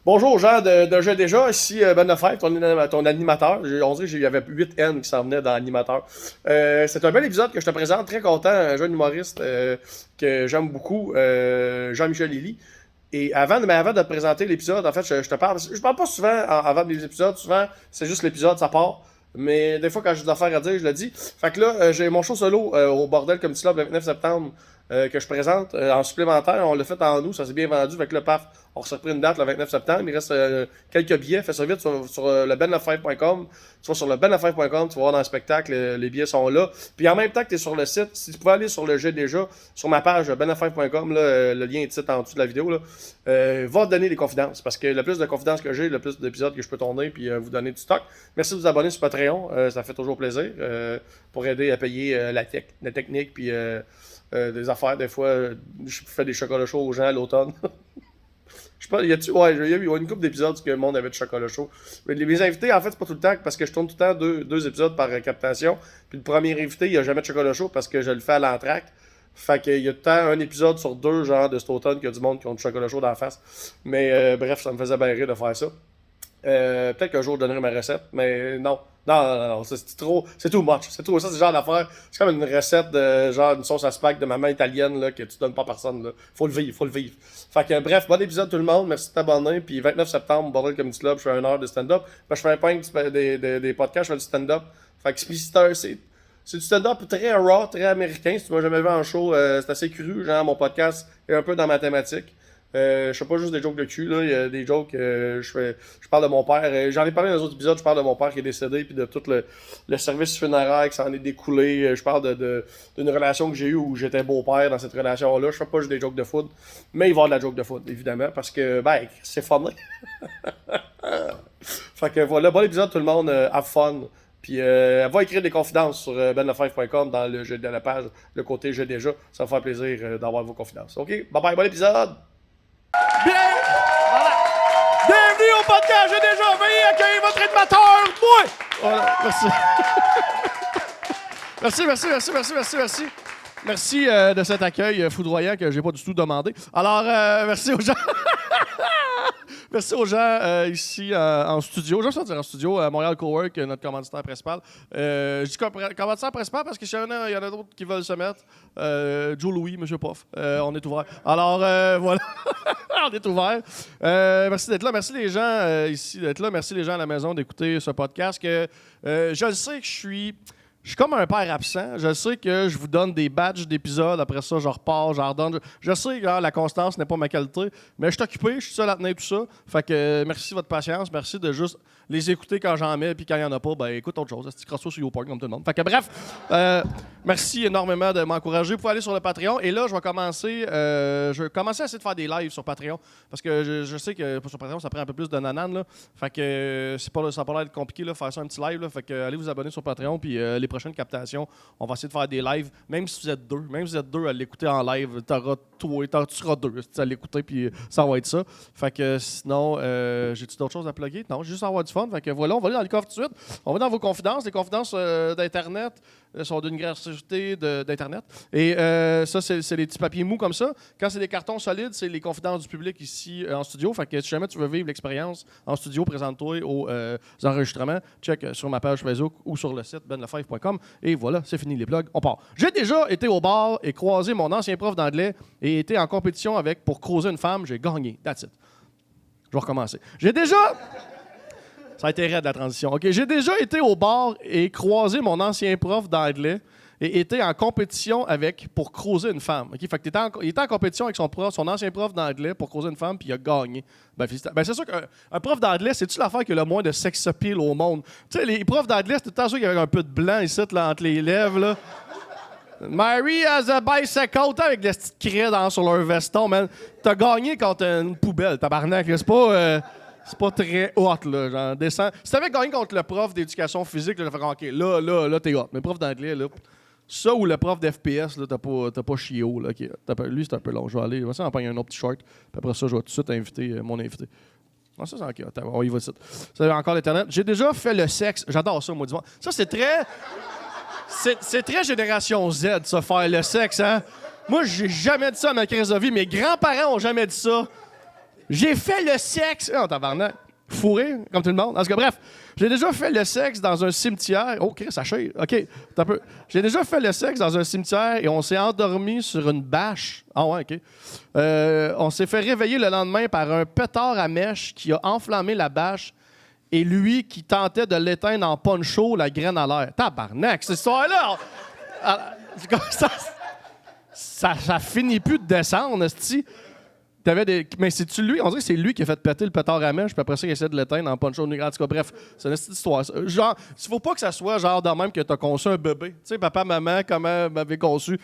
Bonjour aux gens de Jeux déjà, ici Ben Lefebvre, ton animateur. On dirait qu'il y avait 8 N qui s'en venaient dans l'animateur. C'est un bel épisode que je te présente, très content, un jeune humoriste que j'aime beaucoup, Jean-Michel Lily. Et avant de te présenter l'épisode, en fait, je te parle. Je parle pas souvent avant des épisodes, souvent c'est juste l'épisode, ça part. Mais des fois, quand j'ai des affaires à dire, je le dis. Fait que là, j'ai mon show solo au Bordel Comedy Club le 29 septembre que je présente en supplémentaire. On l'a fait en nous, ça s'est bien vendu. Fait que là, paf, on s'est repris une date le 29 septembre. Il reste quelques billets. Fais ça vite sur le benlefebvre.com. Tu vas sur le benlefebvre.com, tu vas voir dans le spectacle, les billets sont là. Puis en même temps que tu es sur le site, si tu pouvais aller sur le jeu déjà, sur ma page benlefebvre.com, le lien est titre en dessous de la vidéo, là, va te donner des confidences. Parce que le plus de confidences que j'ai, le plus d'épisodes que je peux tourner puis vous donner du stock. Merci de vous abonner sur Patreon, ça fait toujours plaisir pour aider à payer la technique puis des affaires. Des fois, je fais des chocolats chauds aux gens à l'automne. Je sais pas, il y a eu une couple d'épisodes que le monde avait du chocolat chaud. Mais mes invités, en fait, c'est pas tout le temps parce que je tourne tout le temps deux épisodes par captation. Puis le premier invité, il n'y a jamais de chocolat chaud parce que je le fais à l'entraque. Fait qu'il y a tout le temps un épisode sur deux, genre, de cet automne, qu'il y a du monde qui ont du chocolat chaud dans la face. Mais bref, ça me faisait bien rire de faire ça. Peut-être qu'un jour je donnerai ma recette, mais non. Non, c'est trop. C'est too much. C'est trop. Ça, c'est le genre d'affaire. C'est comme une recette de genre une sauce à spag de maman italienne là, que tu donnes pas à personne. Là. Faut le vivre. Fait que bref, bon épisode tout le monde. Merci de t'abonner. Puis 29 septembre, Bordel Comedy Club, je fais 1 heure de stand-up. Je fais un point des podcasts, je fais du stand-up. Fait que c'est du stand-up très raw, très américain. Si tu m'as jamais vu en show, c'est assez cru. Genre, mon podcast est un peu dans ma thématique. Je fais pas juste des jokes de cul, là. Il y a des jokes, je parle de mon père. J'en ai parlé dans les autres épisodes, je parle de mon père qui est décédé, puis de tout le service funéraire qui s'en est découlé. Je parle d'une relation que j'ai eue où j'étais beau-père dans cette relation-là. Je fais pas juste des jokes de foot, mais il va y avoir de la joke de foot, évidemment, parce que, c'est fun. Fait que voilà, bon épisode tout le monde, have fun. Puis va écrire des confidences sur benlefebvre.com dans dans la page, le côté J'ai déjà. Ça va faire plaisir d'avoir vos confidences. OK? Bye bye, bon épisode! Bien! Voilà. Bienvenue au podcast, j'ai déjà veuillez accueillir votre animateur, moi! Voilà, merci. Merci de cet accueil foudroyant que j'ai pas du tout demandé. Alors, merci aux gens. Merci aux gens ici en studio. Je vais dire en studio, à Montréal Cowork, notre commanditaire principal. Je dis commanditaire principal parce qu'il y en a d'autres qui veulent se mettre. Joe Louis, Monsieur Poff. On est ouvert. Alors, voilà. On est ouvert. Merci d'être là. Merci les gens ici d'être là. Merci les gens à la maison d'écouter ce podcast. Je le sais que je suis comme un père absent. Je sais que je vous donne des badges d'épisodes. Après ça, je repars, je redonne. Je sais que la constance n'est pas ma qualité, mais je suis occupé, je suis seul à tenir tout ça. Fait que merci de votre patience. Merci de juste les écouter quand j'en mets, puis quand il n'y en a pas, écoute autre chose. C'est crosso sur YouPorn comme tout le monde. Fait que bref, merci énormément de m'encourager. Vous pouvez aller sur le Patreon. Et là, je vais commencer à essayer de faire des lives sur Patreon. Parce que je sais que sur Patreon, ça prend un peu plus de nanane. Là. Fait que ça n'a pas l'air d'être compliqué de faire ça un petit live. Là. Fait que allez vous abonner sur Patreon, puis les prochaines captations, on va essayer de faire des lives, même si vous êtes deux. Même si vous êtes deux à l'écouter en live, tu seras deux à l'écouter, puis ça va être ça. Fait que sinon, j'ai-tu d'autres choses à plugger? Non, j'ai juste avoir du fun. Fait que voilà, on va aller dans le coffre tout de suite. On va dans vos confidences. Les confidences d'Internet sont d'une gracieuseté d'Internet. Et ça, c'est les petits papiers mous comme ça. Quand c'est des cartons solides, c'est les confidences du public ici en studio. Fait que si jamais tu veux vivre l'expérience en studio, présente-toi aux enregistrements. Check sur ma page Facebook ou sur le site benlefebvre.com. Et voilà, c'est fini les plugs, on part. J'ai déjà été au bar et croisé mon ancien prof d'anglais et été en compétition pour croiser une femme. J'ai gagné. That's it. Je vais recommencer. Ça a été raide la transition. OK, j'ai déjà été au bar et croisé mon ancien prof d'anglais et été en compétition pour croiser une femme. OK, fait que il était en compétition avec son ancien prof d'anglais pour croiser une femme puis il a gagné. C'est sûr qu'un prof d'anglais, c'est-tu l'affaire qui a le moins de sex appeal au monde? Tu sais, les profs d'anglais, c'est tout le temps sûr qu'il y avait un peu de blanc ici, là, entre les lèvres, là. Mary has a bicycle, avec des petites craies sur leur veston, man. T'as gagné contre une poubelle, tabarnak. C'est pas très hot, là. Genre, descend. Si t'avais gagné contre le prof d'éducation physique, là, OK, là, t'es hot. Mais le prof d'anglais, là, ça ou le prof d'FPS, là, t'as pas chié haut, là. Okay. Lui, c'est un peu long. Je vais aller, on va prendre un autre petit short. Puis après ça, je vais tout de suite inviter mon invité. Non, ça, c'est OK. Attends, on y va tout de suite. Ça, encore l'Internet. J'ai déjà fait le sexe. J'adore ça, moi, du monde. Ça, c'est très... C'est très génération Z, ça, faire le sexe, hein? Moi, j'ai jamais dit ça à ma crise de vie. Mes grands-parents ont jamais dit ça. J'ai fait le sexe. Oh, tabarnak. Fourré, comme tout le monde. En tout cas, bref, j'ai déjà fait le sexe dans un cimetière. Oh, Chris, ça chire. OK, t'as un peu. J'ai déjà fait le sexe dans un cimetière et on s'est endormi sur une bâche. Ah ouais, OK. On s'est fait réveiller le lendemain par un pétard à mèche qui a enflammé la bâche et lui qui tentait de l'éteindre en poncho, la graine à l'air. Tabarnak, cette histoire-là! C'est comme ça finit plus de descendre, esti. Mais c'est-tu lui? On dirait que c'est lui qui a fait péter le pétard à mèche, puis après ça, il essaie de l'éteindre en poncho. En tout cas, bref, c'est une petite histoire. Genre, il faut pas que ça soit genre de même que t'as conçu un bébé. Tu sais, papa, maman, comment m'avait conçu?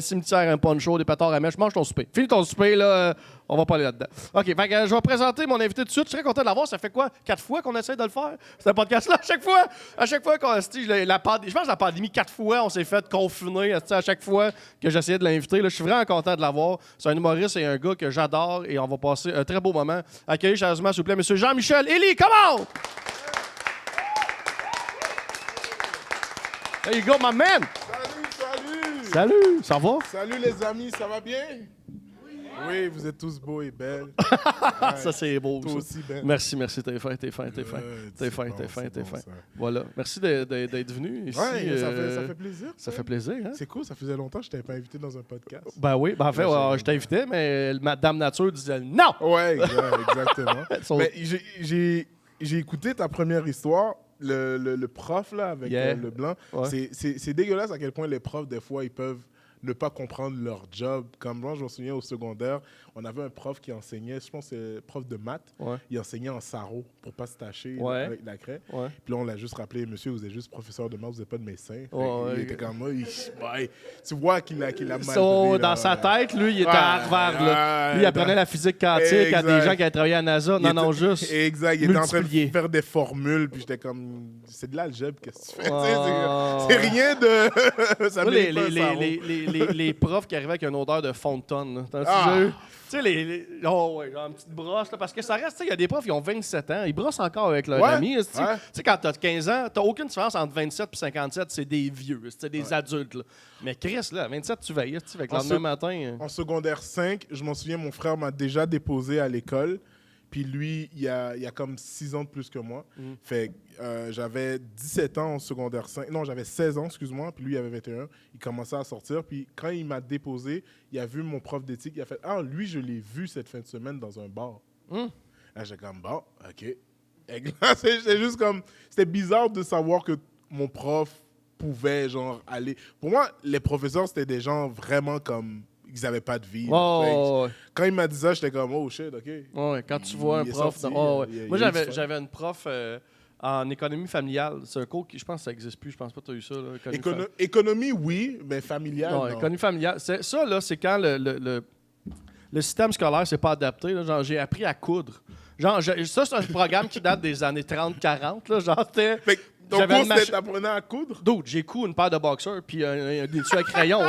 Cimetière, un poncho, des pétards à mèche. Mange ton souper. Finis ton souper, là. On va pas aller là-dedans. OK, fait que, je vais présenter mon invité tout de suite. Je serais content de l'avoir. Ça fait quoi? 4 fois qu'on essaie de le faire? C'est un podcast-là. À chaque fois qu'on... Je pense que la pandémie, 4 fois, on s'est fait confiner. À chaque fois que j'essayais de l'inviter. Là, je suis vraiment content de l'avoir. C'est un humoriste et un gars que j'adore. Et on va passer un très beau moment. Accueillez chaleureusement, s'il vous plaît, M. Jean-Michel Elie. Come on! There you go, my man! Salut! Ça va? Salut les amis, ça va bien? Oui, vous êtes tous beaux et belles. Ça, c'est beau. Toi ça. aussi, Ben. Merci, t'es fin. T'es fin. Voilà. Merci d'être venu ici. Ouais, ça fait plaisir. Ça fait plaisir, hein? C'est cool, ça faisait longtemps que je t'avais pas invité dans un podcast. Ben oui, en fait, je t'invitais, mais Madame Nature disait non! Ouais, exactement. Mais j'ai écouté ta première histoire, le prof là, avec le blanc. Ouais. C'est dégueulasse à quel point les profs, des fois, ils peuvent ne pas comprendre leur job. Comme moi, je me souviens au secondaire, on avait un prof qui enseignait, je pense que c'est prof de maths, il enseignait en sarrau pour pas se tacher avec la craie. Ouais. Puis là, on l'a juste rappelé, monsieur, vous êtes juste professeur de maths, vous n'êtes pas de médecin. Il était comme moi, tu vois qu'il a mal pris, dans sa tête, lui, il était à Harvard. Là. Lui, il apprenait la physique quantique à des gens qui avaient travaillé à NASA. Juste exact, il était en train de faire des formules, puis j'étais comme, c'est de l'algèbre, qu'est-ce que tu fais? C'est rien de... ça les profs qui arrivaient avec une odeur de fond de tonne. Tu sais, genre une petite brosse, là, parce que ça reste, il y a des profs qui ont 27 ans, ils brossent encore avec leur ami. Tu sais, quand t'as 15 ans, t'as aucune différence entre 27 et 57, c'est des vieux, c'est des adultes. Là. Mais Chris, là, à 27, tu veilles, avec le lendemain matin. En secondaire 5, je m'en souviens, mon frère m'a déjà déposé à l'école. Puis lui, il y a comme 6 ans de plus que moi. Fait j'avais 17 ans en secondaire 5. Non, j'avais 16 ans, excuse-moi. Puis lui, il avait 21. Il commençait à sortir. Puis quand il m'a déposé, il a vu mon prof d'éthique. Il a fait « Ah, lui, je l'ai vu cette fin de semaine dans un bar. Là, j'ai comme « Bon, OK. » C'est juste comme... C'était bizarre de savoir que mon prof pouvait, genre, aller... Pour moi, les professeurs, c'était des gens vraiment comme... Ils n'avaient pas de vie. Quand il m'a dit ça, j'étais comme, oh shit, OK. Ouais, quand tu vois un prof... Moi, j'avais une prof en économie familiale. C'est un cours qui, je pense, ça n'existe plus. Je pense pas que tu as eu ça. Là, économie, oui, mais familiale, non. Économie familiale. Ça, là, c'est quand le système scolaire s'est pas adapté. Là, genre, j'ai appris à coudre. Genre, ça, c'est un programme qui date des années 30-40. Genre, c'était... Donc, t'apprenais à coudre? D'autres, j'ai cousu une paire de boxers puis des dessus à crayon.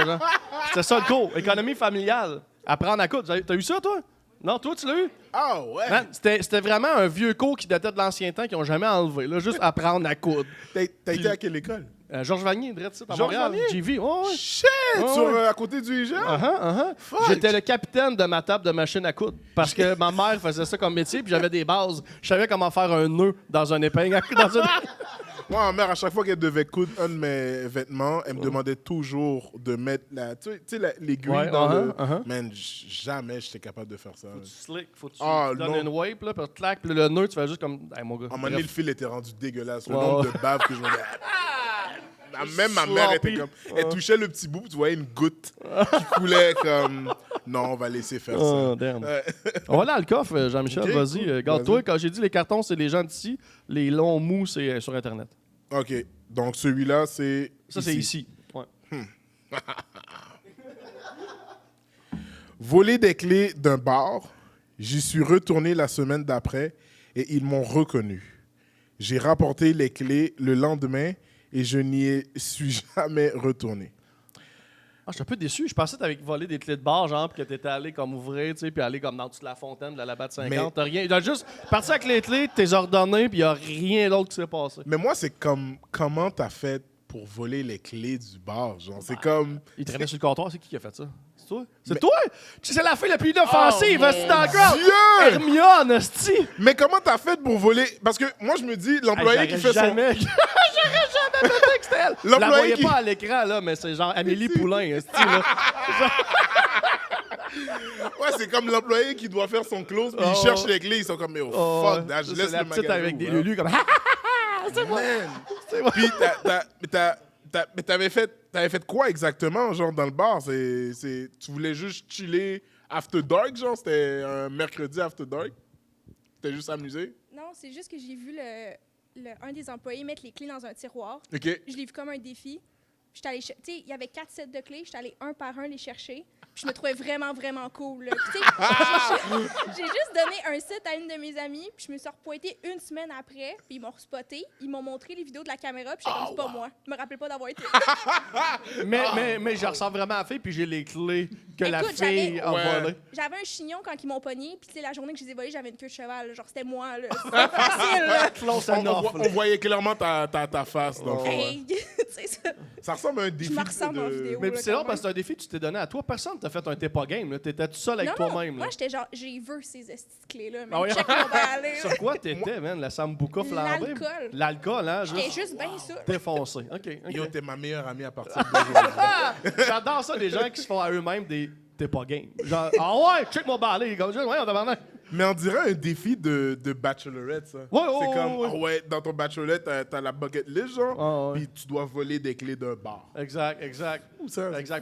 C'était ça le cours. Économie familiale. Apprendre à coudre. T'as eu ça, toi? Non, toi, tu l'as eu? Ah, ouais. Man, c'était vraiment un vieux cours qui datait de l'ancien temps qu'ils n'ont jamais enlevé. Là, juste apprendre à coudre. T'as été à quelle école? Georges Vanier, direct ça, à Montréal. GV. Shit! À côté du IGA? J'étais le capitaine de ma table de machine à coudre. Parce que ma mère faisait ça comme métier, puis j'avais des bases. Je savais comment faire un nœud dans un épingle. Moi, ma mère, à chaque fois qu'elle devait coudre un de mes vêtements, elle me demandait toujours de mettre l'aiguille dans le... Man, jamais j'étais capable de faire ça. Faut que tu donnes une wipe, là, puis clac, puis le nœud, tu fais juste comme... Hey, mon gars. À un moment donné, le fil était rendu dégueulasse. Le nombre de baves que je me disais... Même ma mère était comme... Elle touchait le petit bout, tu voyais une goutte qui coulait comme... Non, on va laisser faire ça. On va aller dans le coffre, Jean-Michel, okay, vas-y. Cool. Garde-toi, quand j'ai dit les cartons, c'est les gens d'ici. Les longs mous, c'est sur Internet. OK. Donc, celui-là, c'est... Ça, c'est ici. Ouais. Voler des clés d'un bar. J'y suis retourné la semaine d'après et ils m'ont reconnu. J'ai rapporté les clés le lendemain et je n'y suis jamais retourné. Je suis un peu déçu. Je pensais que tu avais volé des clés de bar, genre, puis que tu étais allé comme ouvrir, tu sais, puis aller comme dans toute la fontaine de la Labatt 50. T'as rien. T'as juste parti avec les clés, t'es ordonné, puis il n'y a rien d'autre qui s'est passé. Mais moi, c'est comme comment t'as fait pour voler les clés du bar, genre. C'est comme... Il traînait sur le comptoir, c'est qui a fait ça? toi? C'est toi? C'est la fille la plus inoffensive, hostie, dans le crowd! Dieu! Hermione, hostie! Mais comment t'as fait pour voler? Parce que moi, je me dis, l'employé qui fait J'aurais jamais pété que c'était elle! Je la L'employé voyais qui- pas à l'écran, là, mais c'est genre Amélie Poulain, hostie, là. Ouais, c'est comme l'employé qui doit faire son close, puis Oh. ils cherchent les clés, ils sont comme, mais fuck that, je Ça, laisse c'est la le petite magasin avec des ouvert. lulus comme... C'est moi! Man. C'est moi! Puis mais t'avais fait quoi exactement, genre, dans le bar? Tu voulais juste chiller after dark, genre? C'était un mercredi after dark? T'es juste amusé? Non, c'est juste que j'ai vu un des employés mettre les clés dans un tiroir. OK. Je l'ai vu comme un défi. J'étais allée, tu sais, il y avait 4 sets de clés. J'étais allée un par un les chercher. Puis je me trouvais vraiment, vraiment cool. Là. Puis, tu sais, j'ai juste donné un set à une de mes amies. Puis je me suis repointée une semaine après. Puis ils m'ont respoté. Ils m'ont montré les vidéos de la caméra. Puis j'étais comme, c'est pas moi. Je me rappelais pas d'avoir été là. Mais je ressemble vraiment à la fille, puis j'ai les clés que la Écoute, fille a Ouais. volées. J'avais un chignon quand ils m'ont pogné. Puis tu sais, la journée que je les ai volés, j'avais une queue de cheval. Là. Genre, c'était moi. Là. C'était facile. Là. Close On, enough, on là. voyait clairement ta face, dans le fond. Hey, tu sais ça. Ça ressemble à un défi me ressemble en vidéo. Mais là, c'est quand long parce que même. c'est un défi que tu t'es donné à toi. Personne t'a fait un t'es pas game. Là. T'étais tout seul avec Non, toi-même. moi, là. j'étais genre, j'ai vu ces estis de clés-là. Mais Ah oui? check mon balai. Sur quoi t'étais, man? La sambuca flambée? L'alcool. L'alcool, hein? J'étais juste bien ça. défoncé. OK. Yo, OK. t'es ma meilleure amie à partir d'aujourd'hui. J'adore ça, des gens qui se font à eux-mêmes des t'es pas game. Genre, ah ouais, check mon balai. Comme ça, ouais, on demande. Mais on dirait un défi de bachelorette, ça. Ouais, c'est ouais, comme, ouais. ah ouais, dans ton bachelorette, t'as la bucket list, genre, Ah ouais. puis tu dois voler des clés d'un bar. Exact. Exact.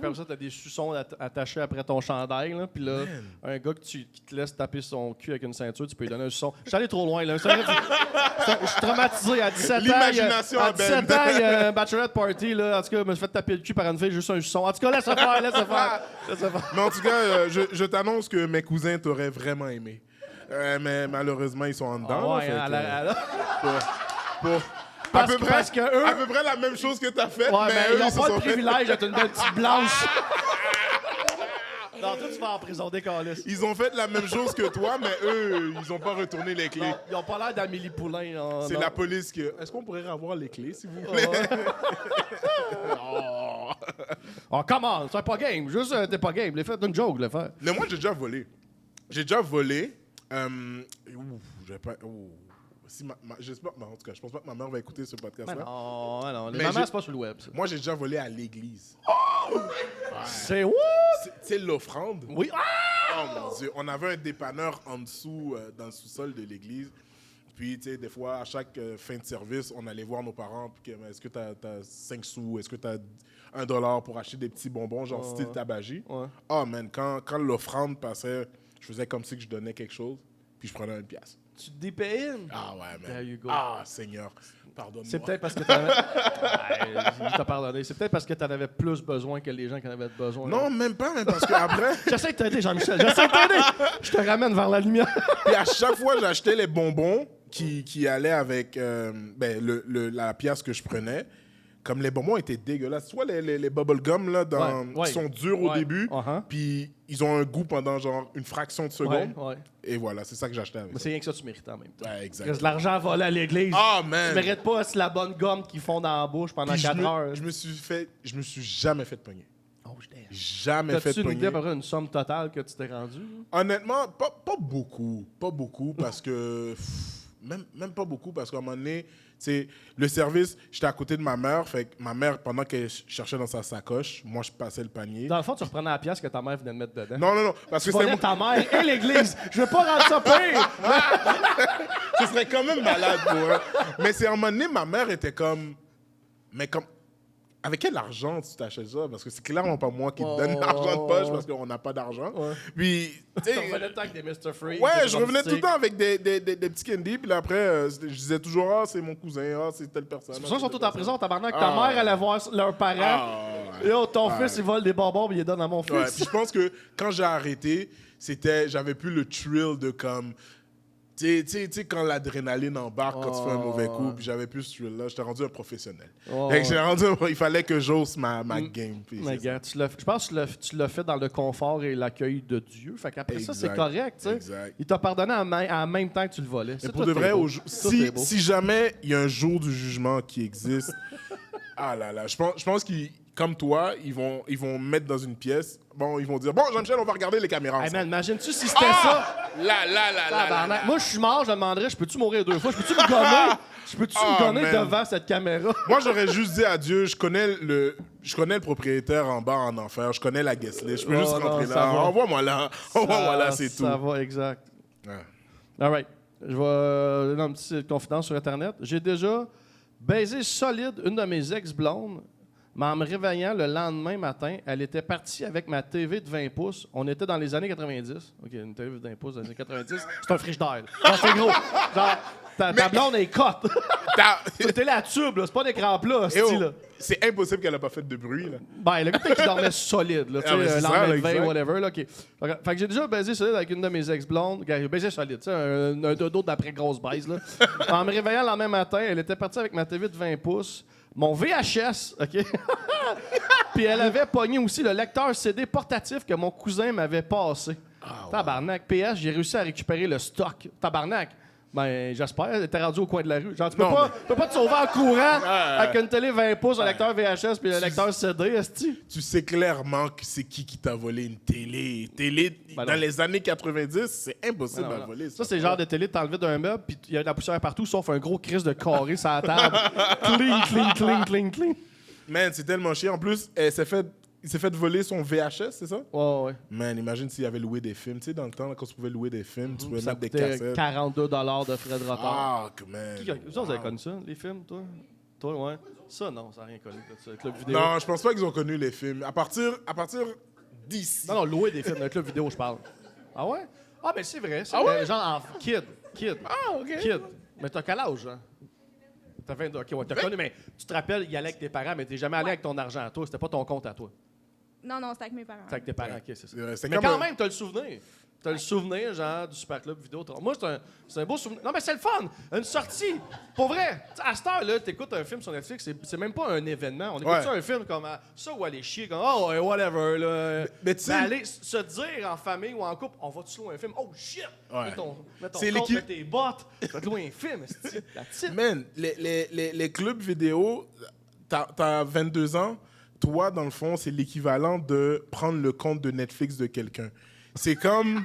Comme ça, t'as des suçons attachés après ton chandail, là. Puis là, un gars qui te laisse taper son cul avec une ceinture, tu peux lui donner un suçon. Je suis allé trop loin, là. Je suis traumatisé à 17 ans. L'imagination À à 17 Ben. ans, il y a un bachelorette party, là. En tout cas, je me suis fait taper le cul par une fille, juste un suçon. En tout cas, laisse faire, laisse faire. Laisse faire. Mais en tout cas, je t'annonce que mes cousins t'auraient vraiment aimé. Mais malheureusement, ils sont en dedans. Ah ouais, là, fait hein, que, pour parce que eux- à peu près la même chose que t'as fait, Ouais, mais mais eux, ils n'ont ils se pas sont le fait- privilège d'être une belle petite blanche. Non, toi, tu vas en prison, décaliste. Ils ont fait la même chose que toi, mais eux, ils ont pas retourné les clés. Non, ils n'ont pas l'air d'Amélie Poulain. Non, C'est non. la police qui... Est-ce qu'on pourrait avoir les clés, s'il vous plaît? Oh. Oh, come on, c'est pas game. Juste, t'es pas game. Les fait une joke, le faire. Mais moi, j'ai déjà volé. J'ai déjà volé. J'ai pas... Si j'espère... En tout cas, je pense pas que ma mère va écouter ce podcast-là. Non. Les Mais mamans, j'ai- c'est pas sur le web, ça. Moi, j'ai déjà volé à l'église. C'est what? Tu sais, l'offrande? Oui. Ah! Oh mon Dieu, on avait un dépanneur en dessous, dans le sous-sol de l'église. Puis, tu sais, des fois, à chaque fin de service, on allait voir nos parents. Puis, est-ce que tu as 5 sous? Est-ce que tu as $1 pour acheter des petits bonbons, genre style tabagie? Ouais. Oh man, quand l'offrande passait, je faisais comme si que je donnais quelque chose. Puis, je prenais une pièce. Tu te dépayines? Ah ouais, man. There you go. Ah, Seigneur, pardonne-moi. C'est peut-être parce que t'en avais... Ouais, il t'a pardonné. C'est peut-être parce que t'en avais plus besoin que les gens qui en avaient besoin. Non, même pas, mais parce qu'après... J'essaie de t'aider, Jean-Michel. J'essaie de t'aider. Je te ramène vers la lumière. Puis à chaque fois, j'achetais les bonbons qui allaient avec la pièce que je prenais. Comme les bonbons étaient dégueulasses. Soit les bubble gum là, Ouais. qui sont durs au Ouais. début, Uh-huh. puis ils ont un goût pendant genre une fraction de seconde. Ouais. Et voilà, c'est ça que j'achetais avec Mais ça. c'est rien que ça, tu mérites en même temps. Ouais, Reste exact. de l'argent volé à l'église. Ah, Tu man! mérites pas si la bonne gomme qu'ils font dans la bouche pendant Puis 4 heures. je me suis jamais fait pogner. Oh, je t'aime. Jamais fait T'as-tu une idée à pogner. peu près une somme totale que tu t'es rendu? Honnêtement, pas beaucoup. Pas beaucoup parce que... Même pas beaucoup parce qu'à un moment donné, c'est le service, j'étais à côté de ma mère. Fait que ma mère, pendant qu'elle cherchait dans sa sacoche, moi, je passais le panier. Dans le fond, tu reprenais la pièce que ta mère venait de mettre dedans. Non, parce que Tu c'est volais ta mère et l'église. Je veux pas rendre ça pire. ce serait quand même malade pour eux. Mais c'est à un moment donné, ma mère était comme... Mais comme... Avec quel argent tu t'achètes ça? Parce que c'est clairement pas moi qui te donne l'argent de poche parce qu'on n'a pas d'argent. Ouais. Puis, tu Tu sais... revenais tout le temps avec des Mr. Freeze. Ouais, des je revenais tout le drumsticks. temps avec des petits candy. Puis là, après, je disais toujours, ah, c'est mon cousin, ah, c'est telle personne. C'est pour ça qu'ils sont tous en prison, tabarnak. Ah. Ta mère allait voir leurs parents. Ah, ouais. Yo, ton Ouais. fils, il vole des bonbons, mais il les donne à mon Ouais, puis fils. je pense que quand j'ai arrêté, j'avais plus le thrill de comme... Tu sais, quand l'adrénaline embarque quand tu fais un mauvais coup, puis j'avais plus ce thrill-là, j'étais rendu un professionnel. Oh, Fait que il fallait que j'ose ma game. puis Mais c'est ça. gars, je pense que tu l'as fait dans le confort et l'accueil de Dieu. Fait qu'après ça, c'est Exact. correct, tu sais. Exact. Il t'a pardonné en même temps que tu le volais. Mais C'est pour tout de vrai, beau. Tout est beau. si jamais il y a un jour du jugement qui existe, ah là là, je pense qu'il comme toi, ils vont me mettre dans une pièce. Bon, ils vont dire, bon, Jean-Michel, on va regarder les caméras Hey ensemble. man, imagine-tu si c'était ça? Là. Moi, je suis mort, je demanderais, je peux-tu mourir 2 fois? Je peux-tu me gonner? Je peux-tu me gonner man. devant cette caméra? Moi, j'aurais juste dit à Dieu, je connais le propriétaire en bas en enfer, je connais la guest list, je peux juste rentrer non, ça là. va. Envoie-moi là, c'est tout. Ça va, exact. Ouais. All right. Je vais donner une petite confidence sur Internet. J'ai déjà baisé solide une de mes ex-blondes, mais en me réveillant le lendemain matin, elle était partie avec ma TV de 20 pouces. On était dans les années 90. OK, une TV de 20 pouces dans les années 90, c'est un frigidaire. Non, c'est gros. Genre, ta blonde est cote. C'est une télé à tube, là. C'est pas d'écran plat, Eh oh, là. c'est impossible qu'elle a pas fait de bruit, là. Ben, le gars, peut-être qu'il dormait solide, là, tu Ah, mais sais, c'est ça, lendemain là, de veille, exact. whatever, là, OK. Fait que j'ai déjà baisé solide avec une de mes ex-blondes. J'ai baisé solide, tu sais, un dodo d'après grosse baise, là. En me réveillant le lendemain matin, elle était partie avec ma TV de 20 pouces, mon VHS, OK? Puis elle avait pogné aussi le lecteur CD portatif que mon cousin m'avait passé. Tabarnak, PS, j'ai réussi à récupérer le stock. Tabarnak. Ben, j'espère. T'es rendu au coin de la rue. Genre, tu peux pas te sauver en courant avec une télé 20 pouces, un lecteur VHS puis un lecteur CD, esti. Tu sais clairement que c'est qui t'a volé une télé. Ben dans non. les années 90, c'est impossible Non. à voler. Ça, c'est le genre de télé, t'enlevé d'un meuble, puis il y a de la poussière partout, sauf un gros crise de carré sur la table. Cling. Man, c'est tellement chiant. En plus, il s'est fait voler son VHS, c'est ça? Ouais. Man, imagine s'il avait loué des films. Tu sais, dans le temps, là, quand tu pouvais louer des films, tu pouvais Ça mettre des coûtait cassettes. 42 $ de frais de retard. Fuck, man. Vous avez connu ça, les films, toi? Toi, ouais. Ça, non, ça n'a rien connu. Le club vidéo. Non, je pense pas qu'ils ont connu les films. À partir d'ici. Non, louer des films, le club vidéo, je parle. Ah ouais? Ah, ben c'est vrai. C'est vrai. Genre en kid. Ah, OK. Kid. Mais t'as quel âge, hein? T'as 22. OK, ouais, t'as connu, mais tu te rappelles, y aller avec tes parents, mais t'es jamais allé avec ton argent à toi. C'était pas ton compte à toi. Non, c'était avec mes parents. C'est avec tes parents, OK, c'est ça. C'est Mais comme quand un- même, t'as le souvenir. T'as le souvenir, genre, du Super Club vidéo. Moi, c'est un beau souvenir. Non, mais c'est le fun! Une sortie! Pour vrai! T'sais, à cette heure-là, t'écoutes un film sur Netflix, c'est même pas un événement. On écoute Ouais. ça, un film comme ça ou aller chier, comme oh, ouais, whatever, là. Mais tu sais- aller se dire en famille ou en couple, on va-tu louer un film? Oh shit! Ouais. Mets ton C'est compte, l'équipe- mets tes bottes, va te louer un film, esti. That's it. Man, les clubs vidéo, t'as 22 ans, toi, dans le fond, c'est l'équivalent de prendre le compte de Netflix de quelqu'un. C'est comme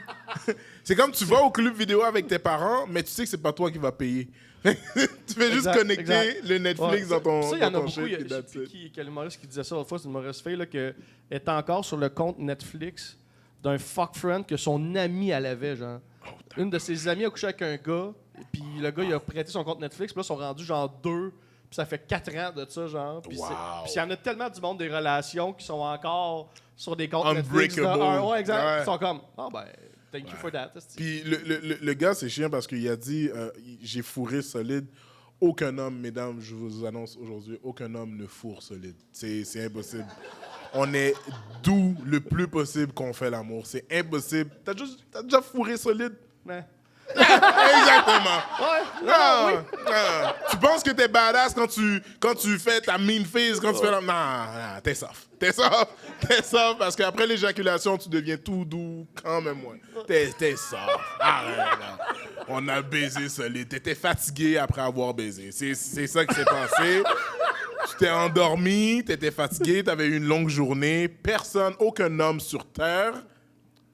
tu vas au club vidéo avec tes parents, mais tu sais que c'est pas toi qui vas payer. Tu fais juste Exact, connecter exact. le Netflix Ouais. dans ton Ça, il y en a dans ton beaucoup. shit, Il y a, puis je sais that's plus it. quel humoriste qui disait ça l'autre fois, c'est une humoriste fille, là, que est encore sur le compte Netflix d'un fuck friend que son ami elle avait, genre. Une de ses amies a couché avec un gars, puis le gars, il a prêté son compte Netflix, puis là, ils sont rendus genre 2, puis ça fait 4 ans de ça, genre. Puis Wow. il y en a tellement du monde des relations qui sont encore sur des comptes Netflix. Unbreakable. Ouais, exact. Ouais. Ils sont comme, oh ben, thank you for that. esti. Puis le gars, c'est chiant parce qu'il a dit j'ai fourré solide. Aucun homme, mesdames, je vous annonce aujourd'hui, aucun homme ne fourre solide. C'est impossible. On est doux le plus possible qu'on fait l'amour. C'est impossible. T'as déjà fourré solide? Ouais. Exactement. Ouais. Ah, ah. Tu penses que t'es badass quand tu fais ta mean face, quand tu fais la... Non, t'es soft. T'es soft parce qu'après l'éjaculation, tu deviens tout doux quand même moins. T'es soft. Arrête, là. On a baisé solide. T'étais fatigué après avoir baisé. C'est ça qui s'est passé. Tu t'es endormi, t'étais fatigué, t'avais eu une longue journée. Aucun homme sur Terre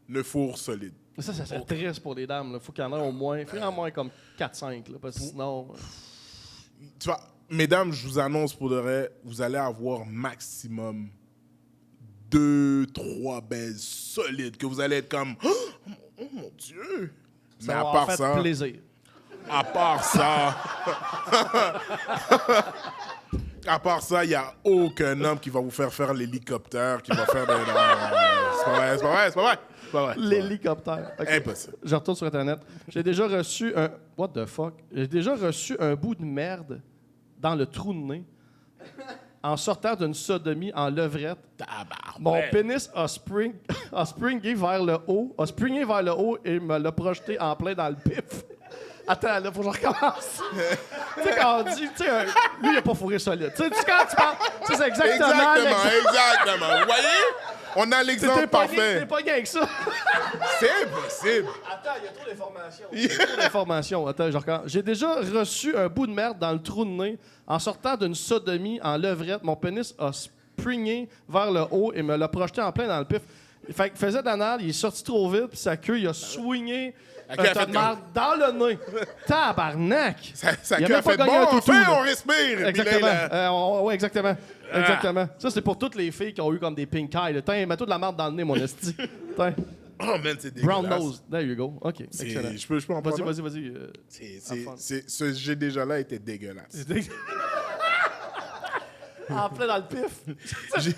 ne fourre solide. Mais ça serait triste pour les dames. Il faut qu'il y en ait au moins, comme 4-5. Là, parce que sinon. Tu vois, mesdames, je vous annonce pour de vrai, vous allez avoir maximum 2-3 baises solides que vous allez être comme oh mon Dieu. Mais ça à va part en fait ça, plaisir. à part ça, il n'y a aucun homme qui va vous faire l'hélicoptère, qui va faire des... C'est pas vrai. L'hélicoptère. Ok. Impossible. Je retourne sur Internet. J'ai déjà reçu un... What the fuck? J'ai déjà reçu un bout de merde dans le trou de nez en sortant d'une sodomie en levrette. Mon pénis a springé vers le haut et me l'a projeté en plein dans le pif. Attends, là, faut que je recommence. Tu sais, quand on dit, tu sais, lui, il a pas fourré solide. Tu sais, quand tu parles, tu sais, c'est exactement Exactement. Vous voyez? On a l'exemple T'es parfait. pas gay avec ça. C'est impossible. Attends, il y a trop d'informations. Attends, je recommence. J'ai déjà reçu un bout de merde dans le trou de nez en sortant d'une sodomie en levrette. Mon pénis a springé vers le haut et me l'a projeté en plein dans le pif. Fait qu'il faisait de l'anal, il est sorti trop vite, puis sa queue, il a swingé un tas de marde dans le nez. Tabarnak! Ça Il a queue même a pas fait gagné bon, un toutou, enfin, là. on respire! Exactement. Ouais, exactement. Exactement. Ça, c'est pour toutes les filles qui ont eu comme des pink eye. là. Tiens, mets-toi de la marde dans le nez, mon esti. Tiens. Oh man, c'est dégueulasse. Brown nose. There you go. OK, excellent. Je peux en prendre un? Vas-y. Ce jet déjà-là était dégueulasse. En plein dans le pif.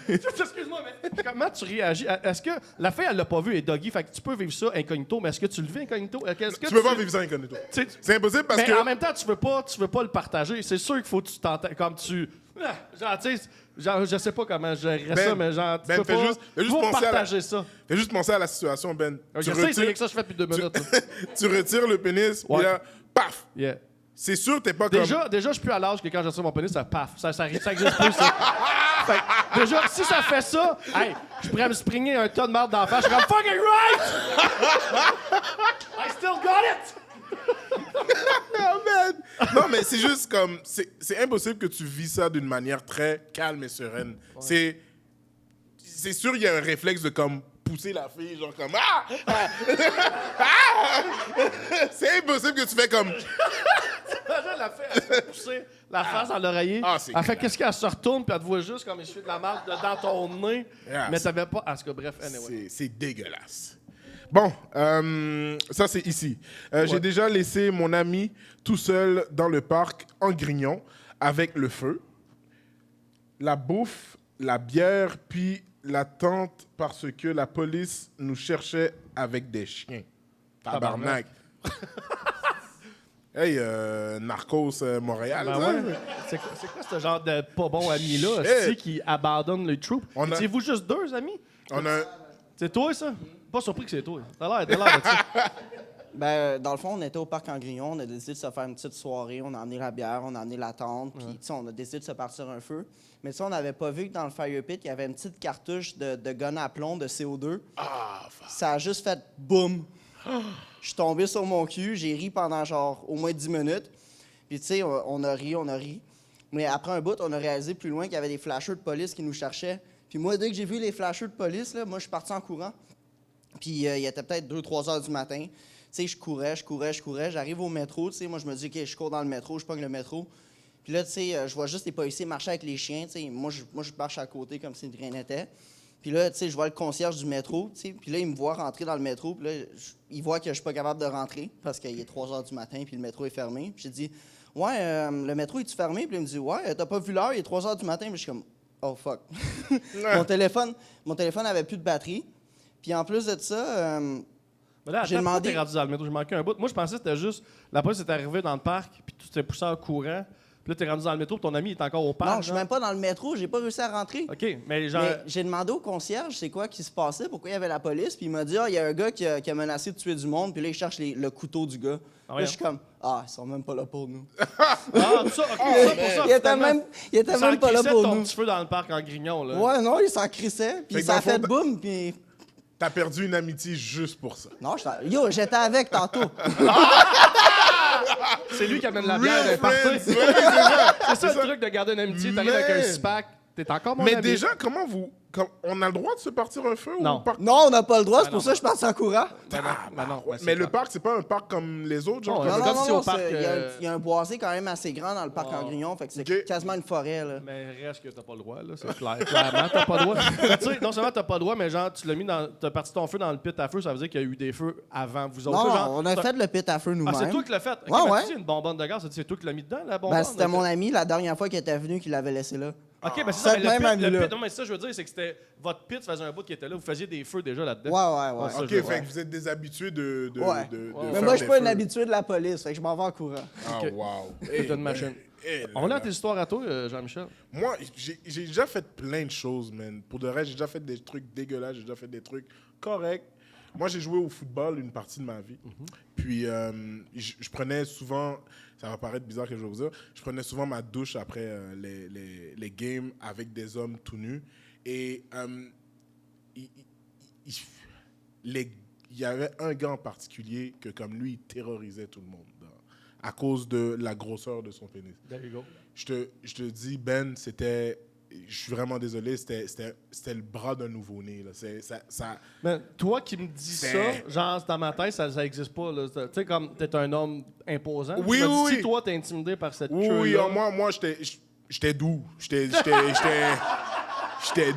Excuse-moi, mais comment tu réagis? Est-ce que la fille, elle l'a pas vu et Doggy, fait que tu peux vivre ça incognito, mais est-ce que tu le vis incognito? Est-ce que Tu peux pas vivre ça incognito. C'est impossible parce mais que... en même temps, tu veux pas le partager. C'est sûr qu'il faut que tu t'entends comme tu... Genre, tu sais, genre, je sais pas comment je gérerais ça, mais genre, tu peux fais pas juste partager ça. Fais juste penser à la situation, Ben. Je sais, c'est que ça je fais depuis 2 minutes. là. Tu retires le pénis, Ouais. puis là, paf! Yeah. C'est sûr, t'es pas Déjà, je suis plus à l'âge que quand je retire mon pénis, ça paf. Ça existe plus, ça. Fait que, déjà, si ça fait ça, hey, je pourrais me springer un tas de marde d'en face. Je suis comme fucking right! I still got it! Oh, man! Non, mais c'est juste comme... C'est impossible que tu vis ça d'une manière très calme et sereine. Ouais. C'est sûr, il y a un réflexe de comme pousser la fille, genre comme... Ah! Ah! C'est impossible que tu fais comme... La fille, elle se fait pousser la face dans l'oreiller. Elle fait qu'est-ce qu'elle se retourne, puis elle te voit juste comme essuyer de la marde dans ton nez. Mais t'avais pas... En tout cas, bref, anyway. C'est dégueulasse. Bon, ça c'est ici. J'ai déjà laissé mon ami tout seul dans le parc en Grignon avec le feu, la bouffe, la bière, puis la tente parce que la police nous cherchait avec des chiens. Tabarnak. Hey, Narcos Montréal, Ben ça? ouais. C'est quoi ce genre de pas bon ami-là qui abandonne les troupes? C'est vous juste 2 amis? C'est toi, ça? Pas surpris que c'est toi. T'as l'air de ça. Ben, dans le fond, on était au parc en Grignon, on a décidé de se faire une petite soirée, on a emmené la bière, on a emmené la tente, puis on a décidé de se partir un feu. Mais on n'avait pas vu que dans le fire pit, il y avait une petite cartouche de gun à plomb, de CO2. Ça a juste fait boum. Je suis tombé sur mon cul, j'ai ri pendant genre au moins 10 minutes. Puis tu sais, on a ri. Mais après un bout, on a réalisé plus loin qu'il y avait des flashers de police qui nous cherchaient. Puis moi, dès que j'ai vu les flashers de police, là, moi, je suis parti en courant. Puis il était peut-être 2-3 heures du matin. Tu sais, je courais. J'arrive au métro, tu sais, moi, je me dis, OK, je cours dans le métro, je pogne le métro. Puis là, tu sais, je vois juste les policiers marcher avec les chiens, tu sais. Moi, je marche à côté comme si de rien n'était. Puis là, tu sais, je vois le concierge du métro, tu sais. Puis là, il me voit rentrer dans le métro. Puis là, il voit que je suis pas capable de rentrer parce qu'il est 3 heures du matin puis le métro est fermé. Puis j'ai dit, ouais, le métro est-tu fermé? Puis il me dit, ouais, t'as pas vu l'heure, il est 3 heures du matin. Puis je suis comme, oh fuck. mon téléphone avait plus de batterie. Puis en plus de ça, Mais là, j'ai demandé. T'es rendu dans le métro, j'ai manqué un bout. Moi, je pensais que c'était juste. La police est arrivée dans le parc, puis tout s'est poussé en courant. Puis là, t'es rendu dans le métro, puis ton ami est encore au parc. Non, je suis même pas dans le métro, j'ai pas réussi à rentrer. OK, mais genre. Mais j'ai demandé au concierge c'est quoi qui se passait, pourquoi il y avait la police, puis il m'a dit il y a un gars qui a menacé de tuer du monde, puis là il cherche le couteau du gars. Là, je suis comme ils sont même pas là pour nous. Tout ça, OK, ça pour ça. Il était même pas là pour ton nous. petit feu dans le parc en Grignon, là. Ouais, non, il s'en crissait, puis Fait que ça a dans le fait fond, boum, puis T'as perdu une amitié juste pour ça. non, j'étais avec tantôt. C'est lui qui amène la bière d'un party. Friends, ouais, c'est ça. C'est ça le truc de garder une amitié. T'arrives avec un Man. 6-pack, t'es encore mon Mais ami. déjà, on a le droit de se partir un feu Non. au parc? Non, on n'a pas le droit, c'est non. pour ça que je passe en courant. Mais le parc, c'est pas un parc comme les autres, genre? Non, comme- comme si au parc, il y a un boisé quand même assez grand dans le parc en Grignon, fait que c'est Ok. quasiment une forêt, là. Mais reste que t'as pas le droit, là. C'est clair. Clairement, t'as pas le droit. Mais tu sais, non seulement t'as pas le droit, mais genre, tu l'as mis dans. T'as parti ton feu dans le pit à feu, ça veut dire qu'il y a eu des feux avant vous autres. Non, Genre, on a fait le pit à feu nous-mêmes. c'est toi qui l'as fait. Ok, Ouais, mais ouais. tu sais, une bonbonne de gaz, c'est toi qui l'as mis dedans, la bonbonne? Ben, c'était mon ami, la dernière fois qu'il était venu, qu'il l'avait laissé là. OK, mais c'est ça. Cette Mais même le année-là. pit, non, mais ça, je veux dire, c'est que c'était. Votre pit faisait un bout qui était là, vous faisiez des feux déjà là-dedans. Ouais. ça, Ok, je vois. fait que vous êtes des habitués de Ouais. faire Mais moi, je suis des pas une feux. habituée de la police, fait que je m'en vais en courant. Ah, Ok. wow. T'as une machine. On a tes histoires à toi, Jean-Michel. Moi, j'ai déjà fait plein de choses, man. Pour de vrai, j'ai déjà fait des trucs dégueulasses, j'ai déjà fait des trucs corrects. Moi, j'ai joué au football une partie de ma vie. Puis, je prenais souvent, ça va paraître bizarre que je vais vous dire, je prenais souvent ma douche après les games avec des hommes tout nus. Et il y avait un gars en particulier que, comme lui, il terrorisait tout le monde à cause de la grosseur de son pénis. There you go. Je te dis, Ben, c'était je suis vraiment désolé, c'était le bras d'un nouveau-né. Là. Mais toi qui me dis ça, genre, dans ma tête, ça n'existe pas. Tu sais, comme t'es un homme imposant. Oui, je me dis, oui. Si toi, t'es intimidé par cette Oui, queue-là... moi j'étais doux. J'étais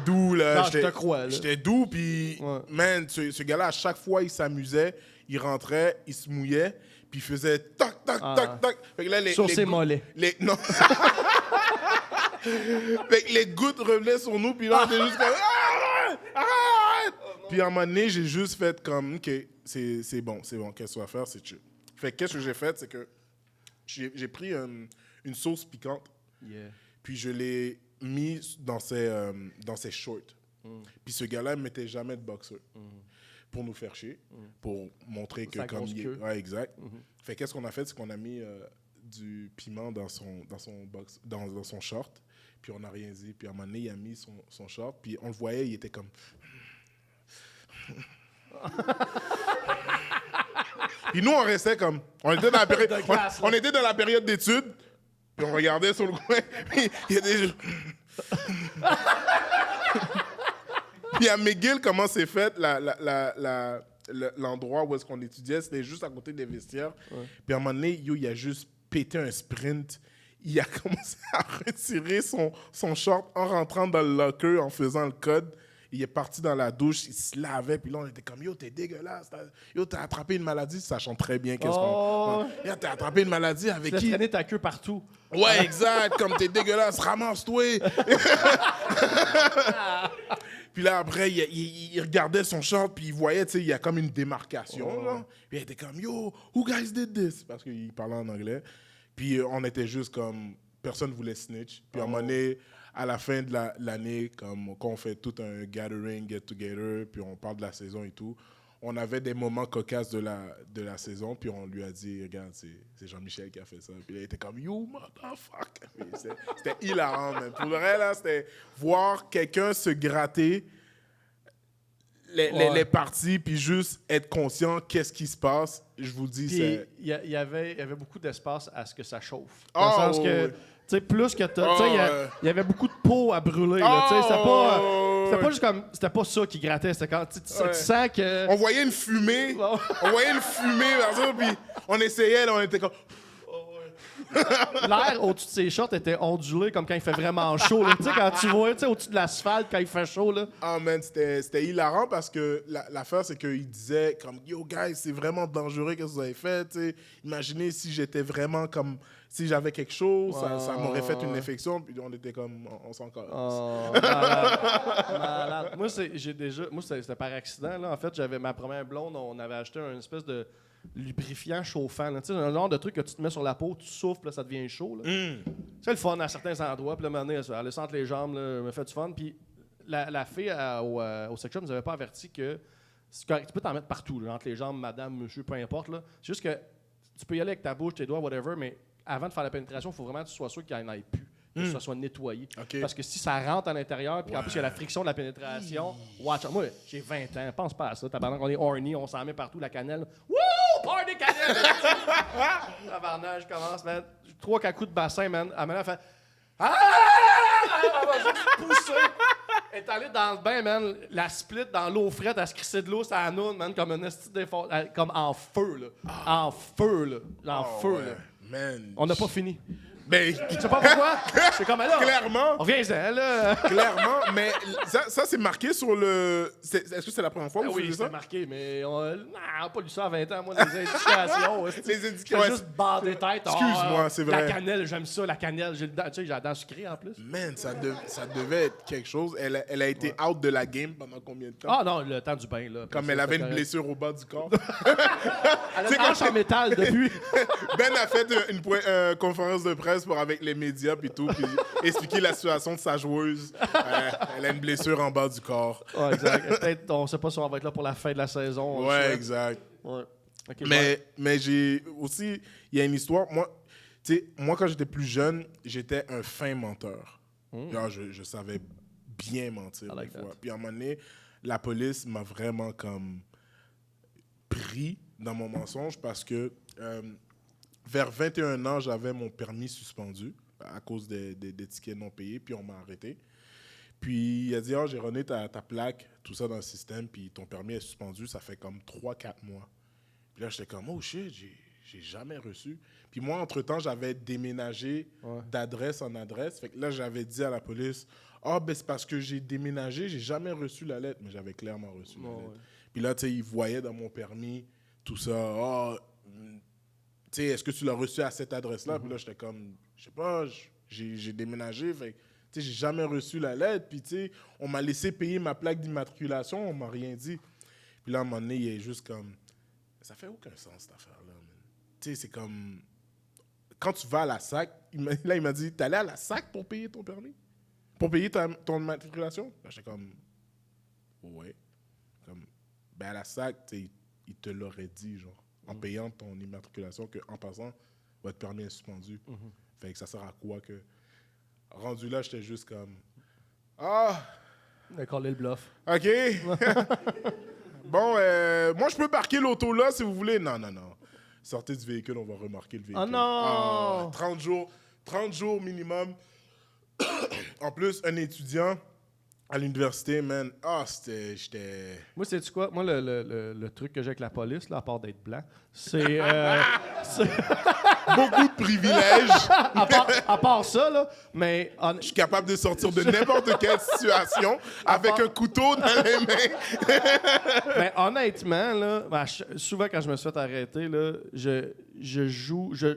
doux, là. Non, je te crois, là. J'étais doux, puis, man, ce gars-là, à chaque fois, il s'amusait, il rentrait, il se mouillait, puis il faisait toc, toc, toc, toc. Fait que là, Sur ses mollets. Non. Fait que les gouttes revenaient sur nous, puis là, on était juste comme... Arrête! Puis à un moment donné, j'ai juste fait comme, OK, c'est bon, qu'est-ce qu'on va faire, c'est chill. Fait que qu'est-ce que j'ai fait, c'est que j'ai pris une sauce piquante, puis je l'ai mis dans ses shorts. Puis ce gars-là ne mettait jamais de boxer pour nous faire chier, pour montrer que comme il est... Ouais, exact. Fait qu'est-ce qu'on a fait, c'est qu'on a mis du piment dans son short, puis on n'a rien dit. Puis à un moment donné, il a mis son short, puis on le voyait, il était comme... Puis nous, on restait comme... On était dans la période d'études, puis on regardait sur le coin, puis il y a des... Puis à McGill, comment c'est fait, l'endroit où est-ce qu'on étudiait, c'était juste à côté des vestiaires. Puis à un moment donné, il a juste pété un sprint. Il a commencé à retirer son short en rentrant dans le locker, en faisant le code. Il est parti dans la douche, il se lavait, puis là, on était comme, yo, t'es dégueulasse. Yo, t'as attrapé une maladie, sachant très bien qu'est-ce qu'on... Yo, t'as attrapé une maladie avec qui? Tu traîné ta queue partout. Ouais, exact, comme t'es dégueulasse, ramasse-toi. Puis là, après, il regardait son short, puis il voyait, tu sais, il y a comme une démarcation, là. Puis il était comme, yo, who guys did this? Parce qu'il parlait en anglais. Puis on était juste comme, personne ne voulait snitch. Puis à un moment donné, à la fin de l'année, comme quand on fait tout un gathering, get-together, puis on parle de la saison et tout, on avait des moments cocasses de la saison, puis on lui a dit, regarde, c'est Jean-Michel qui a fait ça. Puis il était comme, you motherfucker. C'était hilarant, même. Pour le vrai, là, c'était voir quelqu'un se gratter les parties, puis juste être conscient qu'est-ce qui se passe. Je vous dis, c'est... Il y avait beaucoup d'espace à ce que ça chauffe. Dans le sens que, tu sais, plus que t'as... Tu sais, il y avait beaucoup de peau à brûler, là, tu sais, c'était pas juste comme... C'était pas ça qui grattait, c'était quand tu sens que... On voyait une fumée, par exemple, puis on essayait, là, on était comme... L'air au-dessus de ses shorts était ondulé comme quand il fait vraiment chaud. Tu sais, quand tu vois au-dessus de l'asphalte quand il fait chaud. Là. Ah, man, c'était hilarant parce que l'affaire, c'est qu'il disait comme « Yo, guys, c'est vraiment dangereux ce que vous avez fait. T'sais. Imaginez si j'étais vraiment comme... Si j'avais quelque chose, ça m'aurait fait une infection. » Puis on était comme... On s'en casse. Malade. Moi, c'était par accident. Là. En fait, j'avais ma première blonde. On avait acheté une espèce de lubrifiant chauffant. Tu sais, un genre de truc que tu te mets sur la peau, tu souffles, là, ça devient chaud. C'est le fun à certains endroits. Puis là, maintenant, elle le entre les jambes, là, me fait du fun. Puis la fille au sex shop nous avait pas averti que tu peux t'en mettre partout, là, entre les jambes, madame, monsieur, peu importe. Là. C'est juste que tu peux y aller avec ta bouche, tes doigts, whatever, mais avant de faire la pénétration, il faut vraiment que tu sois sûr qu'il n'y en ait plus. Que ça soit nettoyé. Okay. Parce que si ça rentre à l'intérieur, puis en plus il y a la friction de la pénétration, watch out. Moi, j'ai 20 ans, pense pas à ça. Tabarnak, on est horny, on s'en met partout, la cannelle. Wouh! Party cannelle! Tabarnak, je commence, man. 3-4 coups de bassin, man. Amanda a fait... Ah! Elle va juste pousser. Elle est allée dans le bain, man. La split dans l'eau frette, elle se crissait de l'eau, ça noune, man, comme un esti comme en feu, là. En feu, là. En feu, là. Man. On n'a pas fini. Ben, je sais pas pourquoi. C'est comme là. Clairement. On vient là. Clairement, mais ça c'est marqué sur le... Est-ce que c'est la première fois que vous faisiez ça? Oui, c'est marqué, mais on n'a pas lu ça à 20 ans, moi, les indications. Les indications. C'est juste barre des têtes. Excuse-moi, c'est vrai. La cannelle, j'aime ça, la cannelle. J'ai la dent sucrée en plus. Man, ça devait être quelque chose. Elle a été out de la game pendant combien de temps? Ah non, le temps du bain, là. Comme elle avait une blessure au bas du corps. Elle a une hanche en métal depuis. Ben a fait une conférence de presse avec les médias et tout, puis expliquer la situation de sa joueuse. Elle a une blessure en bas du corps. Ouais, exact. Peut-être, on sait pas si on va être là pour la fin de la saison. Ouais, exact. Ouais. Okay, mais j'ai aussi... Il y a une histoire... Moi, quand j'étais plus jeune, j'étais un fin menteur. Genre, je savais bien mentir des fois. Puis à un moment donné, la police m'a vraiment comme pris dans mon mensonge parce que... vers 21 ans, j'avais mon permis suspendu à cause des tickets non payés, puis on m'a arrêté. Puis il a dit, j'ai rené ta plaque, tout ça dans le système, puis ton permis est suspendu, ça fait comme 3-4 mois. Puis là, j'étais comme, oh shit, j'ai jamais reçu. Puis moi, entre-temps, j'avais déménagé d'adresse en adresse. Fait que là, j'avais dit à la police, ben c'est parce que j'ai déménagé, j'ai jamais reçu la lettre. Mais j'avais clairement reçu la lettre. Puis là, tu sais, ils voyaient dans mon permis tout ça. Tu sais, est-ce que tu l'as reçu à cette adresse-là? Puis là, j'étais comme, je sais pas, j'ai déménagé, fait que, tu sais, j'ai jamais reçu la lettre. Puis, tu sais, on m'a laissé payer ma plaque d'immatriculation, on m'a rien dit. Puis là, à un moment donné, il est juste comme, ça fait aucun sens, cette affaire-là, man. Tu sais, c'est comme, quand tu vas à la SAC, il m'a dit, t'allais à la SAC pour payer ton permis? Pour payer ton immatriculation? Là, j'étais comme, ouais. Comme, ben à la SAC, tu sais, il te l'aurait dit, genre, en payant ton immatriculation, qu'en passant, votre permis est suspendu. Fait que ça sert à quoi que... Rendu là, j'étais juste comme... D'accord, le bluff. OK. Bon, moi, je peux parquer l'auto là, si vous voulez. Non. Sortez du véhicule, on va remarquer le véhicule. Oh non! 30 jours minimum. En plus, un étudiant à l'université, man, j'étais... Moi, sais-tu quoi? Moi, le truc que j'ai avec la police, là, à part d'être blanc, c'est... Beaucoup de privilèges. à part ça, là, mais... Je suis capable de sortir de n'importe quelle situation avec un couteau dans les mains. Mais honnêtement, là, souvent, quand je me suis fait arrêter, là, je joue... Je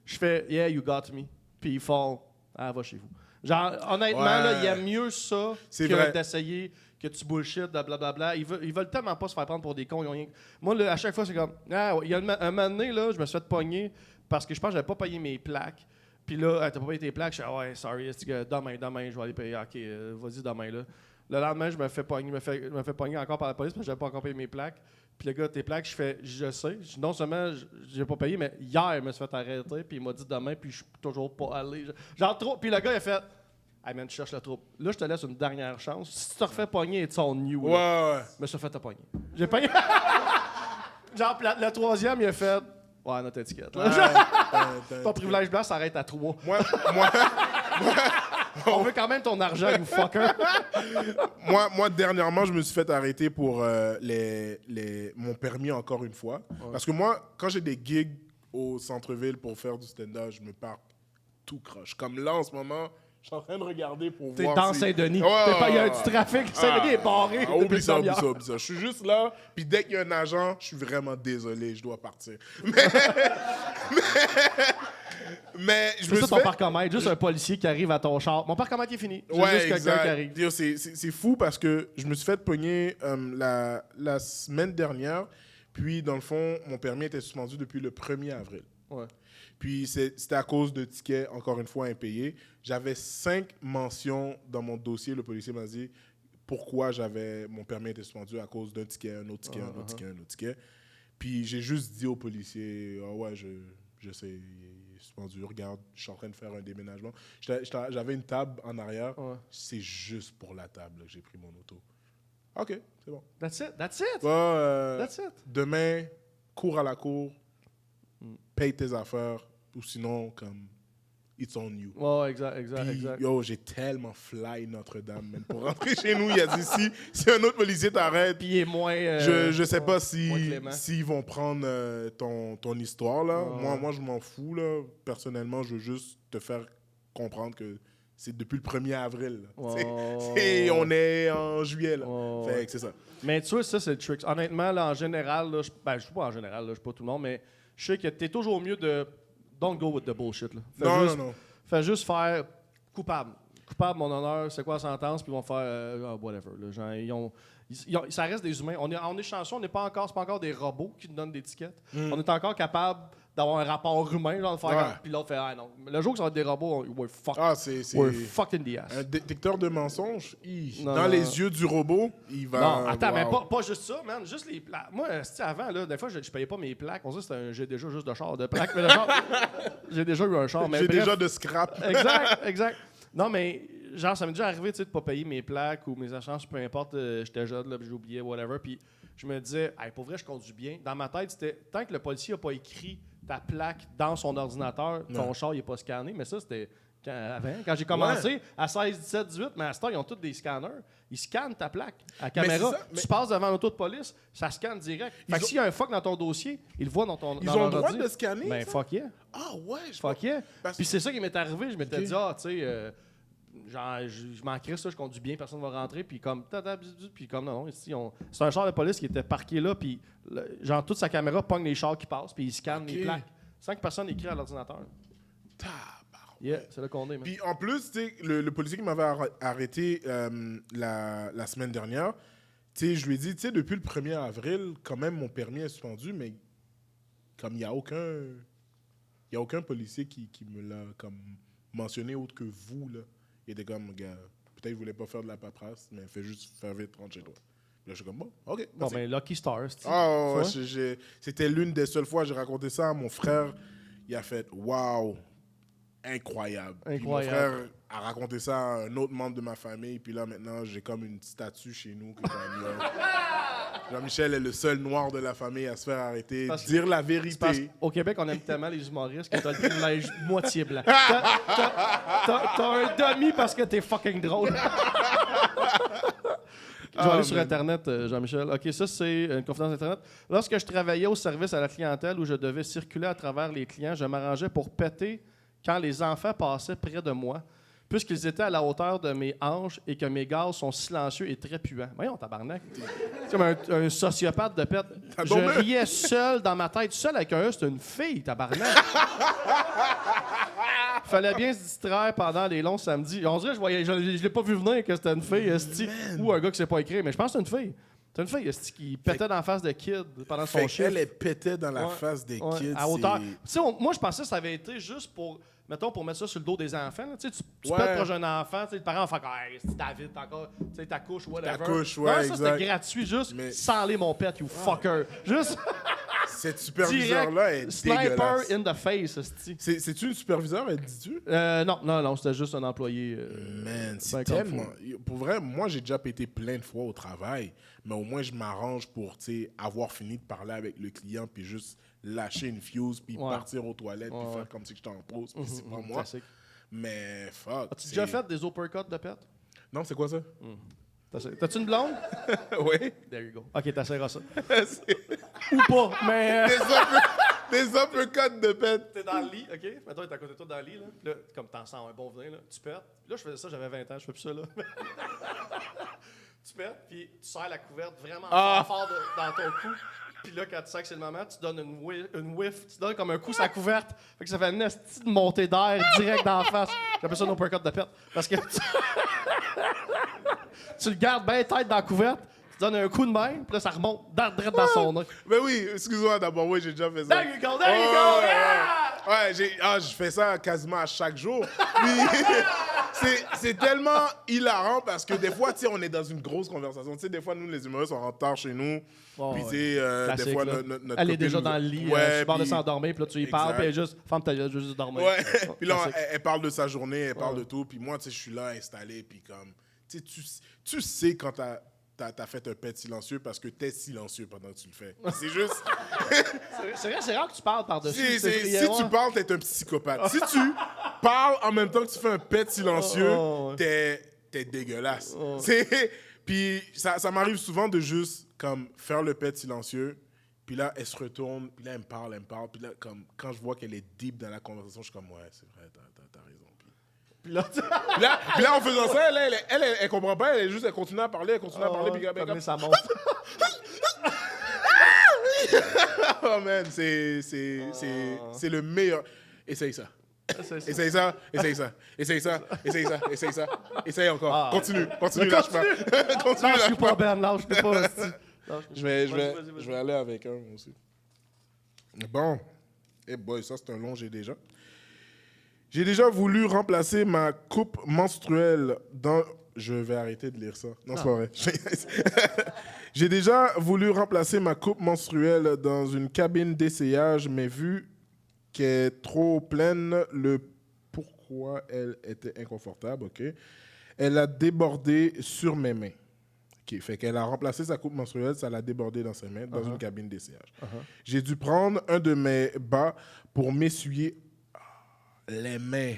fais « Yeah, you got me », puis ils font « Ah, va chez vous ». Genre, honnêtement, là, il y a mieux ça que d'essayer que tu bullshit, blablabla. Ils veulent tellement pas se faire prendre pour des cons. Moi, là, à chaque fois, c'est comme... Il y a un moment donné, là, je me suis fait pogner parce que je pense que j'avais pas payé mes plaques. Puis là, t'as pas payé tes plaques. Je suis ouais, sorry, demain, je vais aller payer. OK, vas-y, demain, là. Le lendemain, je me fais pogner encore par la police parce que j'avais pas encore payé mes plaques. Puis le gars, tes plaques, je sais. Non seulement j'ai pas payé, mais hier, il me suis fait arrêter. Puis il m'a dit demain, puis je suis toujours pas allé. Genre trop. Puis le gars, il a fait hey man, tu cherches le trouble. Là, je te laisse une dernière chance. Si tu te refais pogner, it's on you. Ouais. Je me suis fait te pogner. J'ai pogné. Genre, le troisième, il a fait ouais, notre étiquette. Ton privilège blanc s'arrête à 3. Moi, on veut quand même ton argent, you fucker. moi, dernièrement, je me suis fait arrêter pour mon permis encore une fois. Ouais. Parce que moi, quand j'ai des gigs au centre-ville pour faire du stand-up, je me pars tout croche. Comme là, en ce moment, je suis en train de regarder pour voir. T'es dans Saint-Denis. Il y a du trafic. Saint-Denis est barré. Oublie ça. Je suis juste là, puis dès qu'il y a un agent, je suis vraiment désolé, je dois partir. Mais je me suis ton parcomètre, juste un policier qui arrive à ton char. Mon parcomètre est fini. Juste quelqu'un qui arrive. C'est fou parce que je me suis fait pogner la semaine dernière, puis dans le fond, mon permis était suspendu depuis le 1er avril. Ouais. Puis c'était à cause de tickets, encore une fois, impayés. J'avais 5 mentions dans mon dossier. Le policier m'a dit pourquoi mon permis était suspendu à cause d'un ticket, un autre ticket, un autre ticket. Puis j'ai juste dit au policier, ouais, je sais, il est suspendu. Regarde, je suis en train de faire un déménagement. J'avais une table en arrière. Ouais. C'est juste pour la table que j'ai pris mon auto. OK, c'est bon. That's it. That's it. Demain, cours à la cour. Paye tes affaires, ou sinon, comme, it's on you. Ouais, exact. Yo, j'ai tellement fly Notre-Dame, man. Pour rentrer chez nous, il a dit, si un autre policier t'arrête, puis il est moins... je sais pas s'ils vont prendre ton histoire, là. Moi, je m'en fous, là. Personnellement, je veux juste te faire comprendre que c'est depuis le 1er avril. On est en juillet, là. Fait que c'est ça. Mais tu vois, ça, c'est le trick. Honnêtement, là, en général, là, je sais pas en général, là, je sais pas tout le monde, mais je sais que t'es toujours mieux de... Don't go with the bullshit, là. Non. Fais juste faire coupable. Coupable, mon honneur, c'est quoi la sentence, puis ils vont faire whatever. Là. Genre, ça reste des humains. On est chanceux, c'est pas encore des robots qui nous donnent des tickets. On est encore capable d'avoir un rapport humain, genre, de faire puis l'autre fait non. Le jour que ça va être des robots, we're fucked in the ass. Un détecteur de mensonges, dans les yeux du robot, il va... Non, attends, mais pas juste ça, man. Juste les plaques. Moi, avant, là, des fois, je payais pas mes plaques. On sait que j'ai déjà juste de char de plaques, mais le char, j'ai déjà eu un char. J'ai déjà de scrap. Exact. Non, mais genre, ça m'est déjà arrivé, tu sais, de pas payer mes plaques ou mes assurances, peu importe, j'étais jeune, là, j'ai oublié, whatever, puis je me disais, hey, pour vrai, je conduis bien. Dans ma tête, c'était, tant que le policier a pas écrit ta plaque dans son ordinateur, ton char, il est pas scanné, mais ça, c'était Quand j'ai commencé, à 16, 17, 18, mais à ce temps, ils ont tous des scanners. Ils scannent ta plaque à caméra. c'est ça, mais- Tu passes devant l'auto de police, ça scanne direct. Fait que s'il y a un fuck dans ton dossier, ils le voient dans ton Ils dans ont leur le droit ordi. de scanner, Ben, ça? fuck yeah. Ah ouais, je Fuck yeah. Parce- Puis c'est ça qui m'est arrivé. Je m'étais Ok. dit, tu sais, genre, je m'en crisse, ça, je conduis bien, personne ne va rentrer. Puis comme, puis comme, non, ici, c'est un char de police qui était parqué là, puis genre, toute sa caméra pogne les chars qui passent, puis il scanne les Ok. plaques. Sans que personne écrit à l'ordinateur. Yeah, c'est là qu'on est, man. Puis en plus, tu sais, le policier qui m'avait arrêté la semaine dernière, tu sais, je lui ai dit, tu sais, depuis le 1er avril, quand même, mon permis est suspendu, mais comme il n'y a aucun policier qui me l'a comme mentionné autre que vous, là. Il était comme, gars, peut-être qu'il voulait pas faire de la paperasse, mais fais juste faire vite, rentre chez toi. Là, je suis comme, bon, OK, Bon, merci. ben, Lucky Stars, tu sais. Ah, ouais, Tu vois? c'était l'une des seules fois que j'ai raconté ça à mon frère. Il a fait waouh, incroyable. Puis mon Incroyable. frère a raconté ça à un autre membre de ma famille. Puis là, maintenant, j'ai comme une statue chez nous. Que Jean-Michel est le seul noir de la famille à se faire arrêter. Parce que- Dire la C'est parce vérité. qu'au Québec, on aime tellement les humoristes que t'as le privilège moitié blanc. T'as un demi parce que t'es fucking drôle. Je vais aller sur Internet, Jean-Michel. OK, ça, c'est une confidence Internet. Lorsque je travaillais au service à la clientèle où je devais circuler à travers les clients, je m'arrangeais pour péter quand les enfants passaient près de moi, puisqu'ils étaient à la hauteur de mes hanches et que mes gaz sont silencieux et très puants. Voyons, tabarnak. C'est comme un sociopathe de pète. Je donc- riais seul dans ma tête. Seul avec un E, c'est une fille, tabarnak. Fallait bien se distraire pendant les longs samedis. On dirait, je l'ai pas vu venir que c'était une fille, esti, ou un gars qui sait pas écrire, mais je pense que c'est une fille. C'est une fille, esti, qui pétait dans la face de kid pendant son Fait chiffre. qu'elle, elle pétait dans la Ouais. face des Ouais, kids. à hauteur. c'est- Tu sais, moi, je pensais que ça avait été juste pour, mettons, pour mettre ça sur le dos des enfants. Là. Tu sais, tu Ouais. pètes proche d'un enfant, tu sais, le parent fait hey, c'est David, t'as encore, tu sais, ta couche, whatever. couche, ouais, Non, ça, exact. c'était gratuit, juste Mais- sans les mon pet, you fucker. Juste Cette direct, superviseure-là est sniper dégueulasse. in the face, esti. C'est-tu une superviseure, elle dit-tu? Non, c'était juste un employé. Man, c'est ben, comme tellement... Pour vrai, moi, j'ai déjà pété plein de fois au travail, mais au moins, je m'arrange pour, tu sais, avoir fini de parler avec le client, puis juste lâcher une fuse, puis Ouais. partir aux toilettes, puis Ouais, faire ouais. comme si je t'en pose, puis c'est pas moi. Classique. Mais fuck. As-tu déjà fait des uppercuts de pet? Non, c'est quoi ça? T'as-tu une blonde? Oui. There you go. OK, t'essaieras ça. Ou pas, mais... Des uppercuts de pète. T'es dans le lit, OK? Mettons, t'es à côté de toi dans le lit, là. Puis là, comme t'en sens un bon venin, là, tu pètes. Puis là, je faisais ça, j'avais 20 ans, je fais plus ça, là. Tu pètes, puis tu serres la couverte vraiment fort dans ton cou. Puis là, quand tu sens que c'est le moment, tu donnes une whiff, tu donnes comme un coup sur la couverte. Fait que ça fait une esti de montée d'air direct dans la face. J'appelle ça un uppercut de pète. Parce que tu le gardes bien tête dans la couverte, tu donnes un coup de main, puis là, ça remonte direct dans son nez. Ben oui, excuse-moi d'abord, oui, j'ai déjà fait ça. There you go, there you go! Yeah! Ouais, je fais ça quasiment à chaque jour. Puis, c'est tellement hilarant parce que des fois, tu sais, on est dans une grosse conversation. Tu sais, des fois, nous, les humoristes, on rentre tard chez nous. Oh, puis, tu ouais. sais, Classique, des fois, là. notre Elle est copine déjà nous- dans le lit, Ouais, sur le bord de puis- s'endormir, puis là, tu y parles, Exact. puis elle est juste, ferme ta gueule, je veux juste dormir. Ouais, Oh, puis là, classique. elle parle de sa journée, elle parle de tout. Puis moi, tu sais, je suis là installé, puis comme, tu sais, tu sais quand t'as fait un pet silencieux parce que t'es silencieux pendant que tu le fais. C'est juste, C'est vrai, c'est rare que tu parles par-dessus. si tu parles, t'es un psychopathe. Si tu parles en même temps que tu fais un pet silencieux, Oh, ouais. t'es dégueulasse. Oh. Puis ça m'arrive souvent de juste comme faire le pet silencieux. Puis là, elle se retourne, puis là, elle me parle. Puis là, comme, quand je vois qu'elle est deep dans la conversation, je suis comme, ouais, c'est vrai, t'as raison. Puis là, Puis là, en faisant ça, elle comprend pas, elle continue à parler, puis comme, ça monte. oh man, c'est le meilleur. Essaye ça. Essaye ça, essaye ça, essaye ça, essaye ça, essaye ça, essaye encore. Ah. Continue, lâche pas. Continue, Non, je suis lâche pas pas. Ben, lâche pas. hostie. Je vais Vas-y. aller avec un, moi aussi. Bon. Eh boy, ça, c'est un long j'ai déjà. J'ai déjà voulu remplacer ma coupe menstruelle dans... Je vais arrêter de lire ça. Non, c'est pas vrai. J'ai déjà voulu remplacer ma coupe menstruelle dans une cabine d'essayage, mais vu qu'elle est trop pleine, le pourquoi elle était inconfortable, OK? Elle a débordé sur mes mains. OK, fait qu'elle a remplacé sa coupe menstruelle, ça l'a débordé dans ses mains, dans une cabine d'essayage. J'ai dû prendre un de mes bas pour m'essuyer les mains.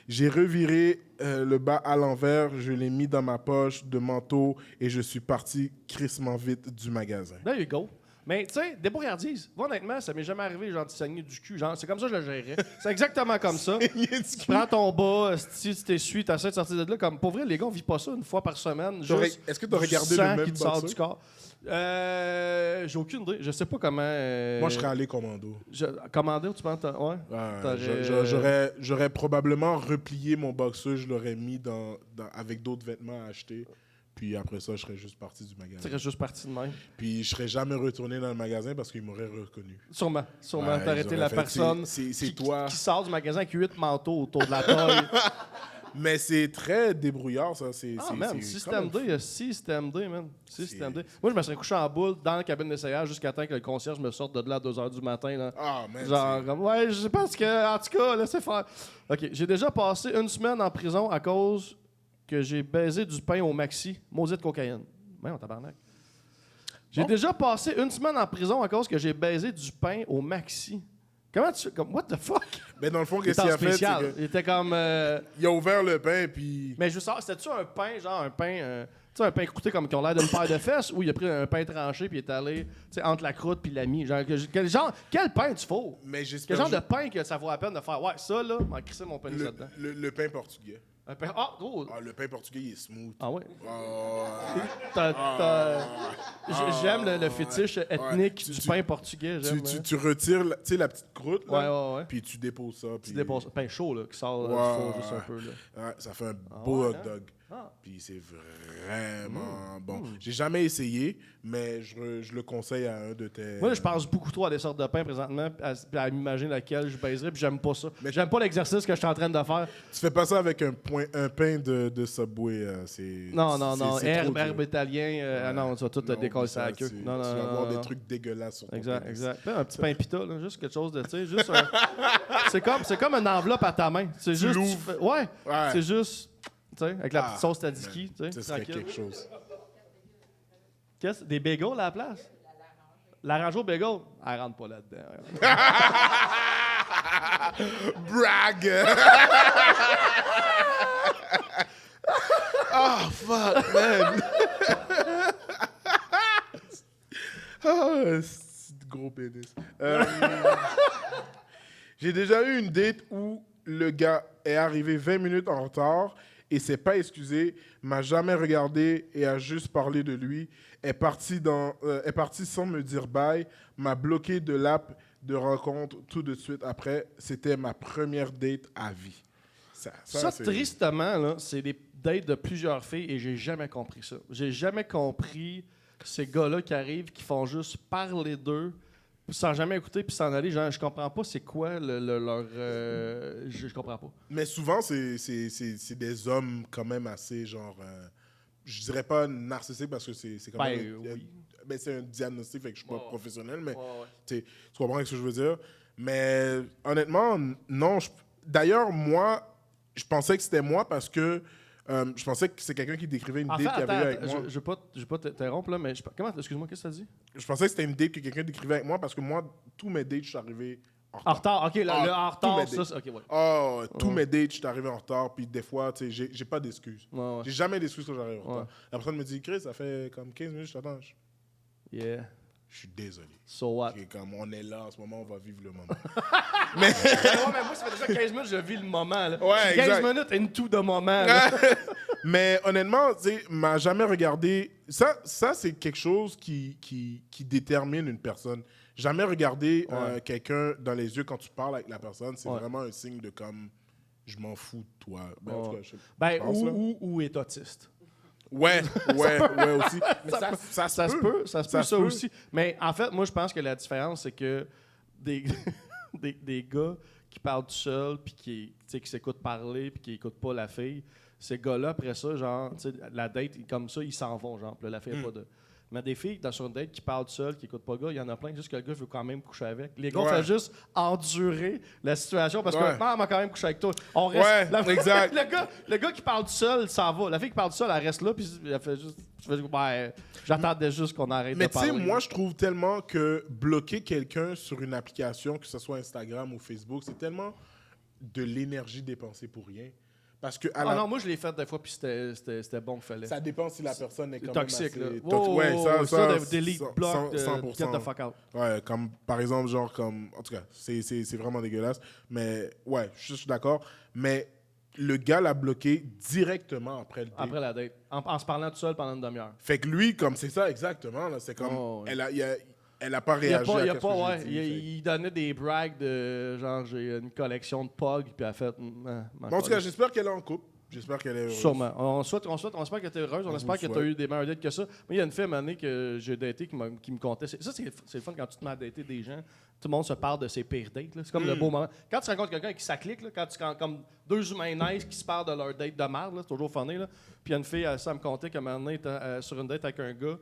J'ai reviré le bas à l'envers, je l'ai mis dans ma poche de manteau et je suis parti crissement vite du magasin. There you go. Mais tu sais, débrouillardise. Moi, honnêtement, ça m'est jamais arrivé, genre, de saigner du cul. Genre, c'est comme ça que je le gérais. C'est exactement comme ça. Tu prends ton bas, si tu t'essuies, tu essaies de sortir de là. Comme, pour vrai, les gars, on vit pas ça une fois par semaine. Est-ce que tu as regardé sang le même qui te sort boxeur? du corps. J'ai aucune idée. Je sais pas comment. Moi, je serais allé commando. Commandé ou tu penses? Ouais. J'aurais probablement replié mon boxeur, je l'aurais mis avec d'autres vêtements à acheter. Puis après ça, je serais juste parti du magasin. Tu serais juste parti de même. Puis je serais jamais retourné dans le magasin parce qu'ils m'auraient reconnu. Sûrement. Ouais, T'as arrêté la personne c'est toi. qui sort du magasin avec 8 manteaux autour de la taille. Mais c'est très débrouillard, ça. Man, Système D, Système D, man. Système D. Moi, je me serais couché en boule dans la cabine d'essayage jusqu'à temps que le concierge me sorte de là à 2 h du matin. Là. Ah, man. Genre, comme, ouais, je pense que, en tout cas, laissez faire. OK, j'ai déjà passé 1 semaine en prison à cause que j'ai baisé du pain au maxi. Maudite cocaïne. Ouais, on tabarnak. J'ai déjà passé 1 semaine en prison à cause que j'ai baisé du pain au maxi. Comment tu... Comme, what the fuck? Mais dans le fond, Il qu'est-ce était qu'il a fait? spécial. C'est que Il était comme... il a ouvert le pain, puis... Mais je veux savoir, c'était-tu un pain, genre un pain... tu sais, un pain croûté comme qui ont l'air d'une paire de fesses, ou il a pris un pain tranché puis il est allé, tu sais, entre la croûte puis la mie. Genre, quel pain tu fous? Mais Quel j'espère genre de pain que ça vaut la peine de faire? Ouais, ça, là, m'en crisser mon pénis là-dedans. le pain portugais. Un pain... Ah, gros! Ah, le pain portugais, il est smooth. Ah ouais? Ah. J'aime le fétiche ethnique du pain portugais. J'aime, Tu retires la petite croûte, là, ouais. puis tu déposes ça. Tu déposes pain chaud, là, qui sort du Ouais. four juste un peu, là. Ouais, ça fait un beau ouais, hot dog. Ah. Puis c'est vraiment bon. J'ai jamais essayé, mais je le conseille à un de tes... Moi, là, je pense beaucoup trop à des sortes de pain présentement, à m'imaginer laquelle je baiserais, puis j'aime pas ça. Mais j'aime pas l'exercice que je suis en train de faire. Tu fais pas ça avec un pain de Subway. C'est c'est trop Herbe dur. italien, non, tu vas tout te Non, décoller ça, ça à la queue. tu Non, vas non, avoir non, des non. trucs dégueulasses sur ton Exact, pénis. exact. Fais un petit pain pita, là, juste quelque chose de, tu sais, juste c'est comme une enveloppe à ta main. C'est juste, l'ouvres. ouais, Ouais. c'est juste, tu sais, avec la petite sauce tzatziki, tu sais, Ce serait tranquille. quelque chose. Qu'est-ce, des bagels à la place? L'arrange au bagel? Elle rentre pas là-dedans. Brag! Oh, fuck, man! C'est gros pénis. J'ai déjà eu une date où le gars est arrivé 20 minutes en retard et s'est pas excusé, m'a jamais regardé et a juste parlé de lui, est parti sans me dire bye, m'a bloqué de l'app de rencontre tout de suite après. C'était ma première date à vie. Ça c'est... Tristement, là, c'est des dates de plusieurs filles et j'ai jamais compris ça. J'ai jamais compris ces gars-là qui arrivent, qui font juste parler d'eux, sans jamais écouter puis s'en aller. Genre, je comprends pas c'est quoi leur... je comprends pas. Mais souvent, c'est des hommes quand même assez, genre... je dirais pas narcissique parce que c'est quand même... oui. Ben, c'est un diagnostic, fait que je suis pas professionnel, mais Ouais. tu comprends ce que je veux dire. Mais honnêtement, non. D'ailleurs, moi, je pensais que c'était moi parce que je pensais que c'est quelqu'un qui décrivait une En date fait, qu'il avait eu avec moi. je vais pas t'interrompre, là, mais... Excuse-moi, qu'est-ce que tu as dit? Je pensais que c'était une date que quelqu'un décrivait avec moi parce que moi, tous mes dates, je suis arrivé en En retard. retard, OK, le en tous mes retard, ça, dates. c'est... OK, ouais. Oh, tous mes dates, je suis arrivé en retard, puis des fois, tu sais, j'ai pas d'excuses. Ouais. J'ai jamais d'excuses quand j'arrive en retard. Ouais. La personne me dit, Chris, ça fait comme 15 minutes que je t'attends. Yeah. Je suis désolé. So what? Et comme on est là en ce moment, on va vivre le moment. Ouais, mais moi, ça fait déjà 15 minutes que je vis le moment. Là. Ouais, 15 exact. minutes into de moment. Là. Mais honnêtement, tu sais, m'a jamais regardé. Ça c'est quelque chose qui détermine une personne. Jamais regarder quelqu'un dans les yeux quand tu parles avec la personne, c'est vraiment un signe de comme je m'en fous de toi. Ben, en tout cas, je pense, là. Ou est autiste. Ouais, aussi. Mais ça Ça se peut, ça peut. aussi. Mais en fait, moi, je pense que la différence, c'est que des, des gars qui parlent tout seuls, puis qui s'écoutent parler, puis qui n'écoutent pas la fille, ces gars-là, après ça, genre, tu sais, la date, comme ça, ils s'en vont, genre. Puis là, la fille n'a pas de... Mais des filles, sur une date, qui parlent tout seul, qui n'écoutent pas le gars, il y en a plein, juste que le gars veut quand même coucher avec. Les gars font juste endurer la situation parce que, non, elle m'a quand même couché avec toi. On reste... exact. le gars qui parle tout seul, s'en va. La fille qui parle tout seul, elle reste là, puis elle fait juste... j'attendais juste qu'on arrête Mais de tu parler. sais, moi, je trouve tellement que bloquer quelqu'un sur une application, que ce soit Instagram ou Facebook, c'est tellement de l'énergie dépensée pour rien. Parce que non, moi je l'ai fait des fois, puis c'était bon qu'il fallait. ça dépend si la personne est quand Toxique, même là. assez... Ouais, ça, delete, 100%. block, get the fuck out. Ouais, comme par exemple, genre comme... En tout cas, c'est vraiment dégueulasse. Mais ouais, je suis d'accord. Mais le gars l'a bloqué directement après le date. Après la date. En se parlant tout seul pendant une demi-heure. Fait que lui, comme c'est ça exactement, là, c'est comme... Oh, ouais. Elle a pas réagi à ce que j'ai dit. Il donnait des brags de genre j'ai une collection de POG, puis elle a fait. Mais en tout cas, j'espère qu'elle est en couple. J'espère qu'elle est heureuse. Sûrement. On espère qu'elle était heureuse, on On espère vous que tu as souhaite. eu des meilleures dates que ça. Mais il y a une fille à un moment donné que j'ai daté qui me contait. Ça, c'est le fun quand tu te mets à dater des gens. Tout le monde se parle de ses pires dates. là. C'est comme le beau moment. Quand tu rencontres quelqu'un qui ça clique, là, quand tu rencontres comme deux humains nice qui se parlent de leur date de merde, là, c'est toujours funny. Là. Puis il y a une fille, ça me contait qu'à un moment donné, elle était sur une date avec un gars.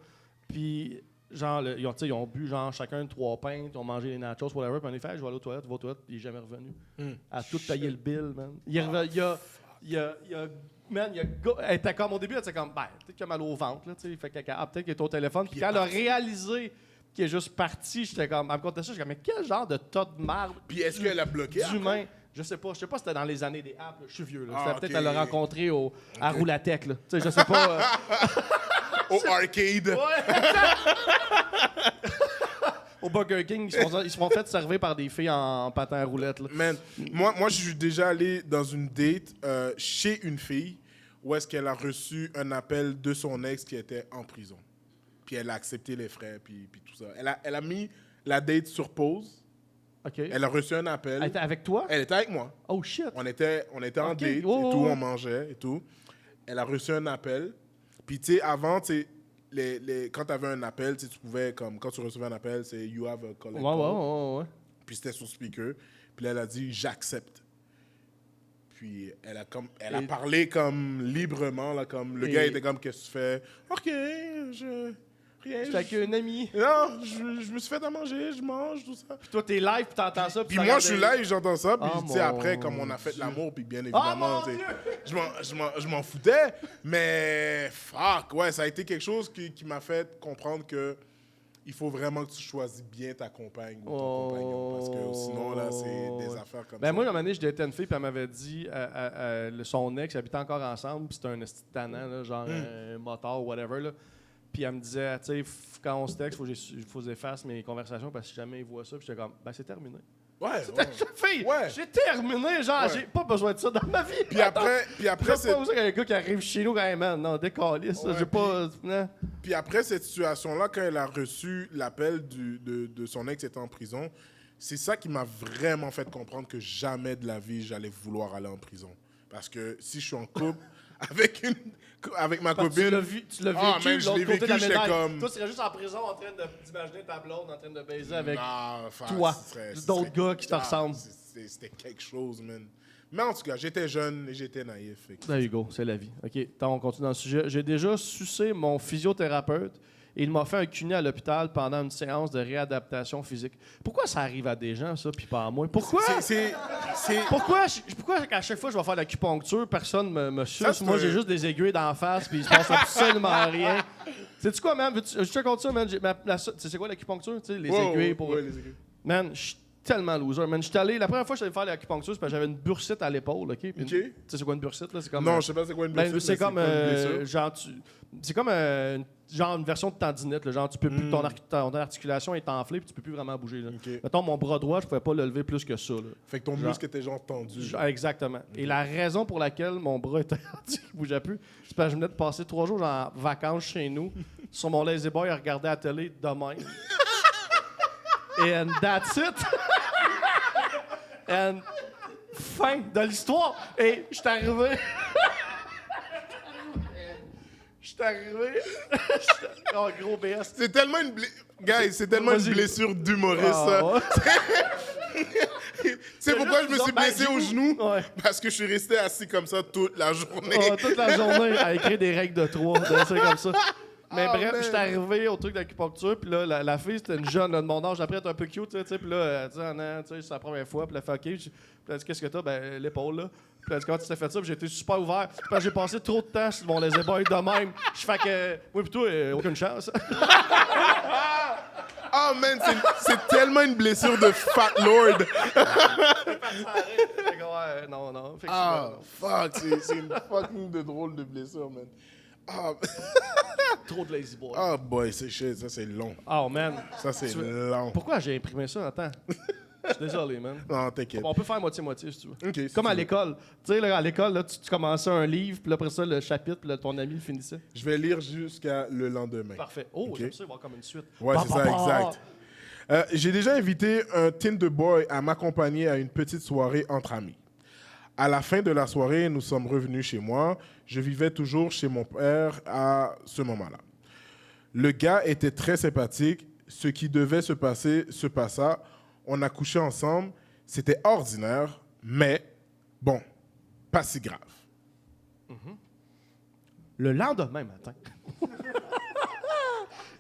Puis genre, ils ont bu genre chacun 3 pintes, ils ont mangé les nachos, whatever. Puis on est fait, je vais aller aux toilettes, va aux toilettes, il est jamais revenu. À tout tailler le bill, man. Elle était comme au début, elle était comme, peut-être qu'il a mal au ventre, là, tu sais, il fait caca. Peut-être qu'il est au téléphone. Puis quand elle a réalisé qu'il est juste parti, j'étais comme, elle me contait ça, j'étais comme, mais quel genre de tas de marde Puis est-ce qu'elle a bloqué d'humain? Je sais pas si c'était dans les années des apps, là. Je suis vieux, là. C'était Ah, peut-être ok. qu'elle l'a rencontré à Roulatech, là. Tu sais, je sais pas. Au arcade. Ouais. Au Burger King, ils se font fait servir par des filles en patin à roulettes, là. Man, moi, je suis déjà allé dans une date chez une fille où est-ce qu'elle a reçu un appel de son ex qui était en prison. Puis elle a accepté les frais, puis tout ça. Elle a mis la date sur pause. OK. Elle a reçu un appel. Elle était avec toi? Elle était avec moi. Oh shit. On était en Ok. date et tout, on mangeait et tout. Elle a reçu un appel. Puis, tu sais, avant, tu sais, quand tu avais un appel, tu sais, tu pouvais, comme, quand tu recevais un appel, c'est « You have a collect call ». Ouais. Puis c'était sur speaker. Puis là, elle a dit « J'accepte ». Puis elle a parlé comme librement, là, comme le gars était comme « Qu'est-ce que tu fais? »« OK, rien. J'étais avec un ami. Non, je me suis fait à manger, je mange, tout ça. » Puis toi, t'es live, puis t'entends ça. Puis moi, je suis live, j'entends ça. Puis, Oh, tu sais, mon après, comme on a fait Dieu. l'amour, puis bien Oh, évidemment, mon tu sais, Dieu! je m'en foutais. Mais, fuck, ouais, ça a été quelque chose qui m'a fait comprendre que il faut vraiment que tu choisis bien ta compagne ou ton compagnon. Parce que sinon, là, c'est des affaires comme ça. Moi, à un moment donné, je datais une fille, puis elle m'avait dit, son ex, ils habitaient encore ensemble, puis c'était un esti de tannant, là, genre un moteur ou whatever. Là. Puis elle me disait, tu sais, quand on se texte, il faut que j'efface mes conversations parce que si jamais ils voient ça, puis j'étais comme, c'est terminé. Ouais. Fille, Ouais. j'ai terminé, genre, Ouais. j'ai pas besoin de ça dans ma vie. Puis après, c'est pas ça qu'il y a un gars qui arrive chez nous, quand même, non, décalisse, Ouais, j'ai pas. Non. Puis après cette situation-là, quand elle a reçu l'appel de son ex étant en prison, c'est ça qui m'a vraiment fait comprendre que jamais de la vie j'allais vouloir aller en prison. Parce que si je suis en couple avec ma Parce que copine... tu l'as vécu, Ah, man, de je l'autre l'ai côté de la vécu, j'étais médaille. comme- Toi, tu serais juste en prison en train d'imaginer ta blonde en train de baiser avec Non, fuck, toi, ce serait- d'autres gars qui te ressemblent. C'était quelque chose, man. Mais en tout cas, j'étais jeune et j'étais naïf. Fait que- There you go, c'est la vie. OK, attends, on continue dans le sujet. J'ai déjà sucé mon physiothérapeute et il m'a fait un cuni à l'hôpital pendant une séance de réadaptation physique. Pourquoi ça arrive à des gens, ça, puis pas à moi? Pourquoi? Pourquoi à chaque fois que je vais faire l'acupuncture, personne me suce? c'est Moi, un- j'ai juste des aiguilles d'en face, puis il se passe absolument rien. Sais-tu quoi, man? Je te raconte ça, man. C'est quoi l'acupuncture? Tu sais, les aiguilles pour... Ouais, les aiguilles. Man, je suis tellement loser. Man, la première fois que je suis allé faire l'acupuncture, c'est parce que j'avais une bursite à l'épaule, OK? Puis OK. Tu sais c'est quoi une bursite, là? C'est comme... Non, je sais pas c'est quoi une blessure. mais c'est comme, quoi une blessure? genre, c'est comme genre une version de tendinite. Là, genre, tu peux plus, ton articulation est enflée puis tu peux plus vraiment bouger. Là. OK. Mettons, mon bras droit, je pouvais pas le lever plus que ça. Là. Fait que ton genre- muscle était genre tendu. Exactement. Et la raison pour laquelle mon bras était rendu qu'il bougeait plus, c'est parce que je venais de passer 3 jours en vacances chez nous, sur mon lazy boy, à regarder la télé de même. And that's it. And fin de l'histoire. Et je suis arrivé. Je suis arrivé. Oh, gros BS. C'est tellement une Guys, c'est tellement une Vas-y. blessure d'humoriste, Ah, ça. ouais. C'est pourquoi je me suis Ben, blessé du au coup- genou. Ouais. Parce que je suis resté assis comme ça toute la journée. Ah, toute la journée à écrire des règles de 3, c'est comme ça. Mais Ah, bref, man. j'étais arrivé au truc d'acupuncture, puis là, la fille, c'était une jeune là, de mon âge. Après, elle était un peu cute, tu sais, puis là, elle dit, ah, non, tu sais, c'est la première fois, puis elle fait, OK. Puis elle dit, qu'est-ce que t'as? Ben, l'épaule, là. Puis elle dit, comment tu t'es fait ça? Puis j'ai été super ouvert. Puis j'ai passé trop de temps sur mon lazy boy de même. Je fais que, oui, plutôt, aucune chance. Oh man, c'est tellement une blessure de fat lord. Ouais, non. Ah, fuck, c'est une fucking de drôle de blessure, man. Ah, Trop de lazy boy. oh boy, c'est shit, ça c'est long. Oh, man. Ça c'est Tu veux- long. Pourquoi j'ai imprimé ça? Attends. Je suis désolé, man. Non, t'inquiète. On peut faire moitié-moitié, si tu veux. Ok, si Comme tu à veux. l'école. Tu sais, là, à l'école, là, tu commençais un livre, puis là, après ça, le chapitre, puis là, ton ami le finissait. Je vais lire jusqu'à le lendemain. Parfait. Oh, Ok. j'aime ça, voir comme une suite. Ouais, c'est ça, exact. J'ai déjà invité un Tinder boy à m'accompagner à une petite soirée entre amis. À la fin de la soirée, nous sommes revenus chez moi. Je vivais toujours chez mon père à ce moment-là. Le gars était très sympathique. Ce qui devait se passer se passa. On a couché ensemble. C'était ordinaire, mais bon, pas si grave. Le lendemain matin,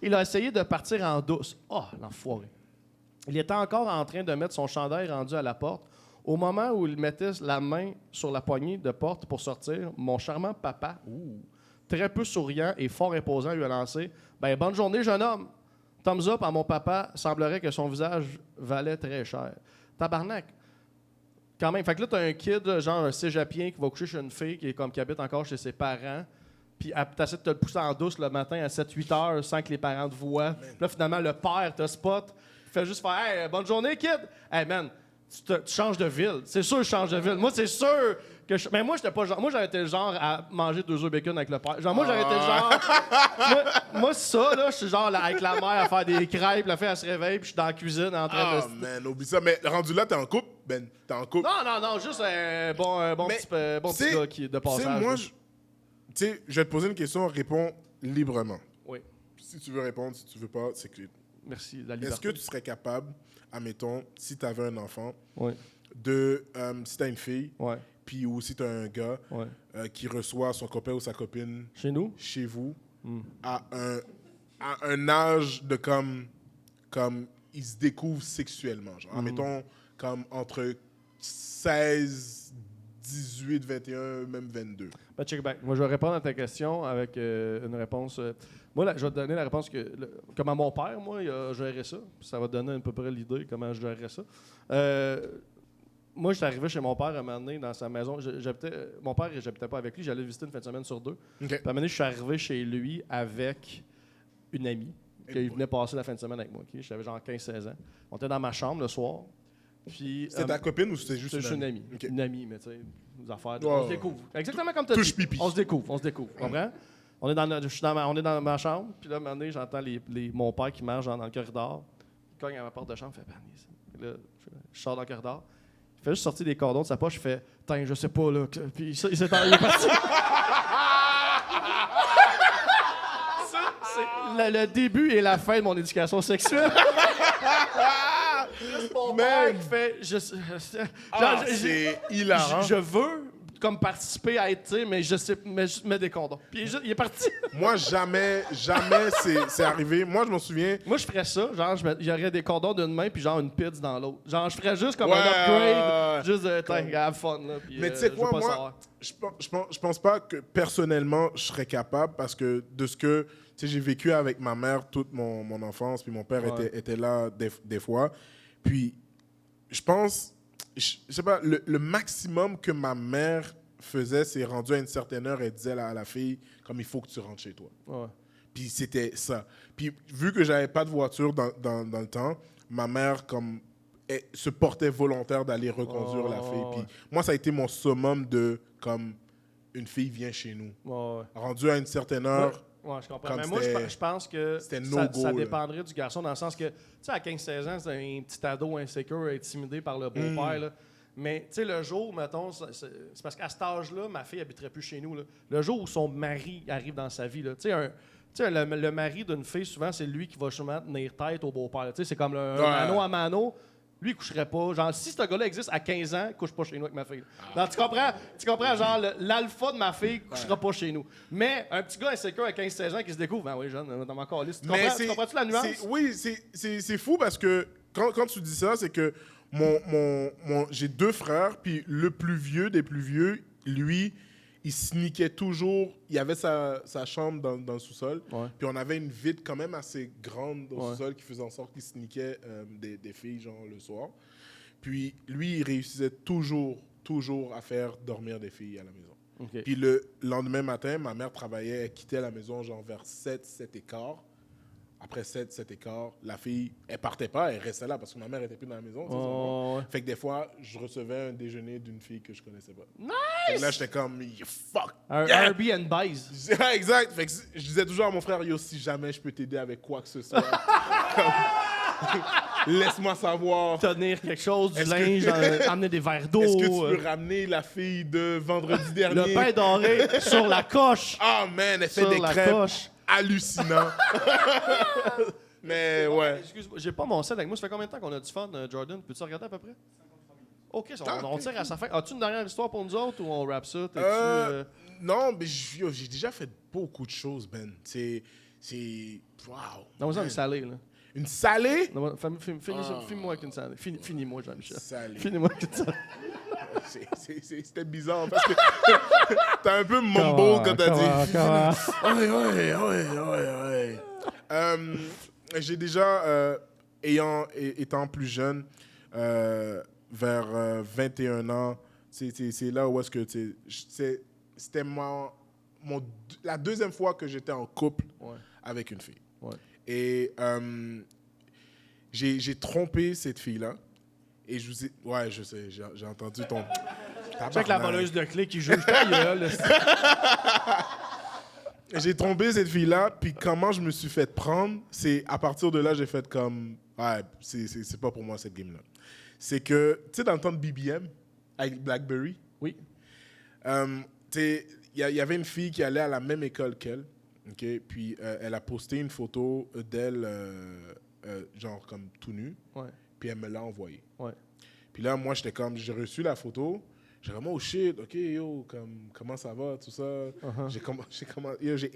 il a essayé de partir en douce. Oh, l'enfoiré. Il était encore en train de mettre son chandail rendu à la porte. Au moment où il mettait la main sur la poignée de porte pour sortir, mon charmant papa, très peu souriant et fort imposant, lui a lancé « Ben, bonne journée, jeune homme! » Thumbs up à mon papa, semblerait que son visage valait très cher. Tabarnak! Quand même. Fait que là, t'as un kid, genre un cégepien, qui va coucher chez une fille qui habite encore chez ses parents. Puis t'essaies de te le pousser en douce le matin à 7-8 heures sans que les parents te voient. Puis là, finalement, le père te spot. Il fait juste faire « Hey, bonne journée, kid! » Hey, man, tu changes de ville. C'est sûr que je change de ville. Moi, c'est sûr que mais moi, j'étais pas genre. Moi, j'aurais été le genre à manger 2 œufs bacon avec le père. Genre, moi, j'aurais été le genre. moi, ça, là, je suis genre là, avec la mère à faire des crêpes. La fille, elle se réveille, puis je suis dans la cuisine en train Ah, man, oublie ça. Mais rendu là, t'es en couple, Ben. T'es en couple. Non, juste un bon Mais, petit gars qui est de Tu sais, passage. moi, là. tu sais, je vais te poser une question, réponds librement. Oui, Si tu veux répondre, si tu veux pas, c'est que. merci, la liberté. Est-ce que tu serais capable, admettons, si tu avais un enfant, Oui, de, si tu as une fille, ouais, puis ou si tu as un gars ouais. qui reçoit son copain ou sa copine Chez nous? chez vous à un âge de comme ils se découvrent sexuellement, genre, admettons, comme entre 16, 18, 21, même 22. Ben, check back. Moi, je vais répondre à ta question avec une réponse. Moi, là, je vais te donner la réponse comment mon père, moi, il a géré ça. Puis ça va te donner à peu près l'idée comment je gérerais ça. Moi, j'étais arrivé chez mon père un moment donné dans sa maison. Mon père, j'habitais pas avec lui. J'allais visiter une fin de semaine sur 2. Puis à un moment donné, je suis arrivé chez lui avec une amie qui venait passer la fin de semaine avec moi. Okay? J'avais genre 15-16 ans. On était dans ma chambre le soir. Puis, C'était ta copine ou c'était juste c'est juste une amie. Ok. Une amie, mais tu sais, des affaires. Ouais, On se ouais. découvre. Exactement comme tu as Touche dit. pipi. On se découvre. Tu comprends? On est dans ma chambre, puis là, à un moment donné, j'entends mon père qui marche dans le corridor. Il cogne à ma porte de chambre, il fait Bernice. Là, je sors dans le corridor. Il fait juste sortir des cordons de sa poche, il fait Tain, je sais pas, là. Puis il est parti. Ça, c'est le début et la fin de mon éducation sexuelle. Juste mon père qui fait. C'est hilarant. Je veux comme participer à être, tu sais, mais je mets des condoms. Puis il est parti. Moi, jamais c'est arrivé. Moi, je m'en souviens. Moi, je ferais ça. Genre, j'aurais des condoms d'une main puis genre une pizza dans l'autre. Genre, je ferais juste comme Ouais, un upgrade. ouais. Juste de, have fun. Là, puis, Mais tu sais je quoi, veux pas moi, savoir. je pense pas que personnellement, je serais capable parce que de ce que, tu sais, j'ai vécu avec ma mère toute mon enfance, puis mon père Ouais. était là des fois. Puis, je pense, je sais pas, le maximum que ma mère faisait, c'est rendu à une certaine heure, elle disait à la fille, comme il faut que tu rentres chez toi. Ouais. Puis c'était ça. Puis vu que j'avais pas de voiture dans le temps, ma mère comme se portait volontaire d'aller reconduire la fille. Puis ouais. moi, ça a été mon summum de comme une fille vient chez nous. Ouais. Rendu à une certaine heure, Ouais, je comprends. Comme Mais moi, c'était- je pense que c'était ça no-go, ça là. dépendrait du garçon, dans le sens que, tu sais, à 15-16 ans, c'est un petit ado insécure, intimidé par le beau-père. Là. Mais, tu sais, le jour, mettons, c'est parce qu'à cet âge-là, ma fille habiterait plus chez nous. Là. Le jour où son mari arrive dans sa vie, là, tu sais, le mari d'une fille, souvent, c'est lui qui va sûrement tenir tête au beau-père. Tu sais, c'est comme un mano à mano. Lui, il coucherait pas. Genre, si ce gars-là existe à 15 ans, il couche pas chez nous avec ma fille. Donc, tu comprends, genre, l'alpha de ma fille couchera pas chez nous. Mais un petit gars insécure à 15-16 ans qui se découvre, ben oui, jeune, dans mon calice. Tu comprends-tu la nuance? Oui, c'est fou parce que quand tu dis ça, c'est que j'ai 2 frères, puis le plus vieux des plus vieux, lui, il sneakait toujours. Il y avait sa chambre dans le sous-sol. Ouais. Puis on avait une vitre quand même assez grande au Ouais. sous-sol qui faisait en sorte qu'il sneakait des filles, genre, le soir. Puis lui, il réussissait toujours à faire dormir des filles à la maison. OK. Puis le lendemain matin, ma mère travaillait, elle quittait la maison genre vers 7h15. Après 7h15, la fille, elle partait pas, elle restait là parce que ma mère était plus dans la maison. Tu sais, tu comprends? Ouais. Fait que des fois, je recevais un déjeuner d'une fille que je connaissais pas. Nice! Là, j'étais comme, fuck! Un yeah! Airbnb. Ouais, exact. Fait que je disais toujours à mon frère, yo, si jamais je peux t'aider avec quoi que ce soit, laisse-moi savoir. Tenir quelque chose, du Est-ce que- linge, amener des verres d'eau. Est-ce que tu peux ramener la fille de vendredi dernier? Le pain doré sur la coche. Ah, man, elle fait Sur des la crêpes coche. hallucinants. Mais ouais. Excuse-moi, j'ai pas mon set avec moi. Ça fait combien de temps qu'on a du fun, Jordan? Peux-tu regarder à peu près? OK, on tire à sa fin. As-tu une dernière histoire pour nous autres ou on wrap ça? Non, mais j'ai déjà fait beaucoup de choses, Ben. C'est... Wow. Non, ça, man. une salée, là. Une salée? Non, finis-moi avec une salée. Finis-moi, Jean-Michel. Salée. Finis-moi avec une salée. C'était bizarre parce que t'as un peu mumble quand t'as dit. Ouais. J'ai déjà, étant plus jeune, vers 21 ans, c'est là où est-ce que c'était la deuxième fois que j'étais en couple avec une fille. Ouais. Et j'ai trompé cette fille-là. Et je vous ai... Ouais, je sais, j'ai entendu ton... Check la voleuse de clés qui juge ta gueule. J'ai trompé cette fille-là, puis comment je me suis fait prendre, c'est à partir de là, j'ai fait comme... Ouais, c'est pas pour moi, cette game-là. C'est que, tu sais, dans le temps de BBM, avec BlackBerry, Oui. il y avait une fille qui allait à la même école qu'elle, OK? Puis elle a posté une photo d'elle, genre comme tout nu, Ouais. puis elle me l'a envoyée. Ouais. Puis là, moi, j'étais comme, j'ai reçu la photo, j'ai vraiment, oh shit, OK, yo, comment ça va, tout ça. J'ai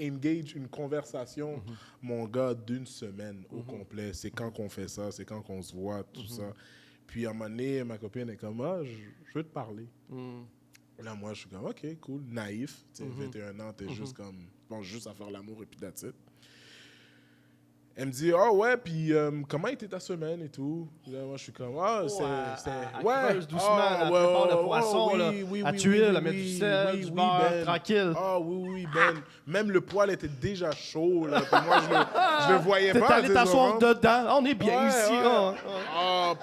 engage une conversation, mon gars, d'une semaine au complet. C'est quand qu'on fait ça, c'est quand qu'on se voit, tout ça. Puis à un moment donné, ma copine est comme, je veux te parler. Là, moi, je suis comme, OK, cool, naïf. Tu sais, 21 ans, t'es juste comme, tu penses juste à faire l'amour et puis that's it. Elle me dit, ouais, puis comment était ta semaine et tout? Là, moi, je suis comme, creuse doucement, elle prépare le poisson, là, à tuile, elle met du sel, du beurre, Ben. tranquille. Ah oui, Ben. Même le poêle était déjà chaud, là. Puis moi, je le voyais T'es pas. allé t'asseoir dedans. On est bien Ouais, ici. ouais. Ah.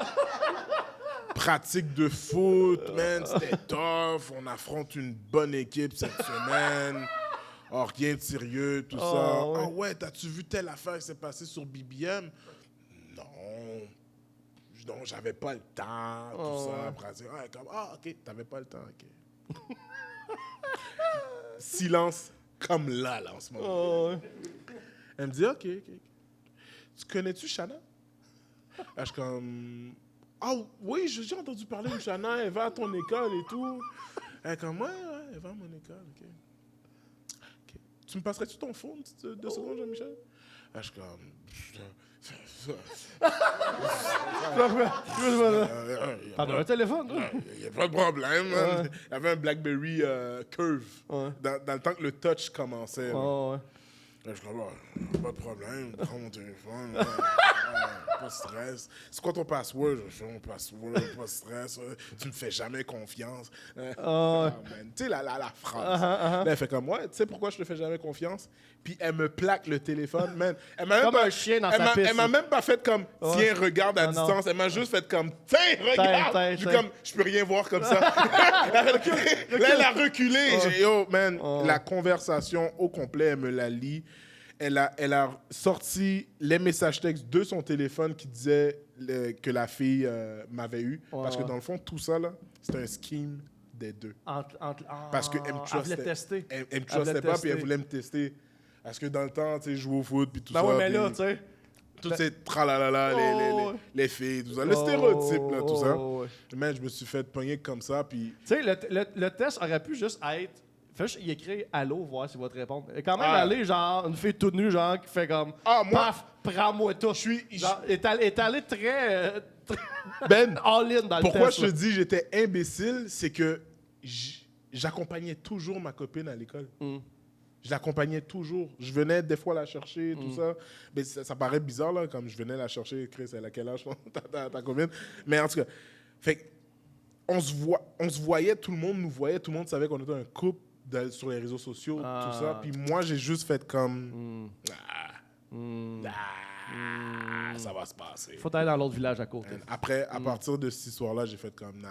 Pratique de foot, man, c'était tough. On affronte une bonne équipe cette semaine. Oh, rien de sérieux, tout ça. Ouais. Ah ouais, t'as-tu vu telle affaire qui s'est passée sur BBM? Non, j'avais pas le temps, tout ça. Après, ok, t'avais pas le temps, ok. Silence comme là, en ce moment. Elle me dit, ok. Tu connais-tu Shanna? Là, je suis comme... Ah oui, j'ai déjà entendu parler de Shanna, elle va à ton école et tout. Elle est comme, ouais, elle va à mon école, ok. Tu me passerais-tu ton phone 2 secondes, Jean-Michel? Là, je suis comme... T'as un téléphone, toi? Il n'y a pas de problème, man. Il y avait un BlackBerry Curve dans le temps que le touch commençait. Là, je suis comme, pas de problème, prends mon téléphone. Pas de stress. C'est quoi ton password? Je fais mon password, pas de stress. Tu me fais jamais confiance. Tu sais, la phrase. Là, elle fait comme, ouais, tu sais pourquoi je te fais jamais confiance? Puis elle me plaque le téléphone, man. Comme un chien dans sa piste. Elle m'a même pas fait comme, tiens, regarde à distance. Elle m'a juste fait comme, tiens, regarde! Je suis comme, je peux rien voir comme ça. Là, elle a reculé. J'ai, yo, man, la conversation au complet, elle me la lit. Elle a sorti les messages textes de son téléphone qui disaient que la fille m'avait eu. Parce que dans le fond, tout ça, là, c'était un scheme des deux. Parce qu'elle me trustait. Elle voulait tester. Elle me trustait pas, puis elle voulait me tester. Parce que dans le temps, tu sais, je jouais au foot, puis tout ça. Ben ouais, mais puis là, tu sais... Tous ces tralalala, les filles, tout ça. Le stéréotype, là, tout ça. Mais je me suis fait pogner comme ça, puis... Tu sais, le test aurait pu juste être... Fais juste y écrire « Allô », voir s'il va te répondre. Et quand même aller, genre, une fille toute nue, genre, qui fait comme... Paf, prends-moi tout. Genre, est allé très Ben, all-in dans le test. pourquoi je te dis j'étais imbécile, c'est que j'accompagnais toujours ma copine à l'école. Mm. Je l'accompagnais toujours. Je venais des fois la chercher, tout ça. Mais ça paraît bizarre, là, comme je venais la chercher. Chris, elle a quel âge, ta copine? Mais en tout cas, fait que on se voyait, tout le monde nous voyait, tout le monde savait qu'on était un couple sur les réseaux sociaux, tout ça. Puis moi, j'ai juste fait comme... ça va se passer. Faut aller dans l'autre village à côté. Après, à partir de cette histoire-là, j'ai fait comme,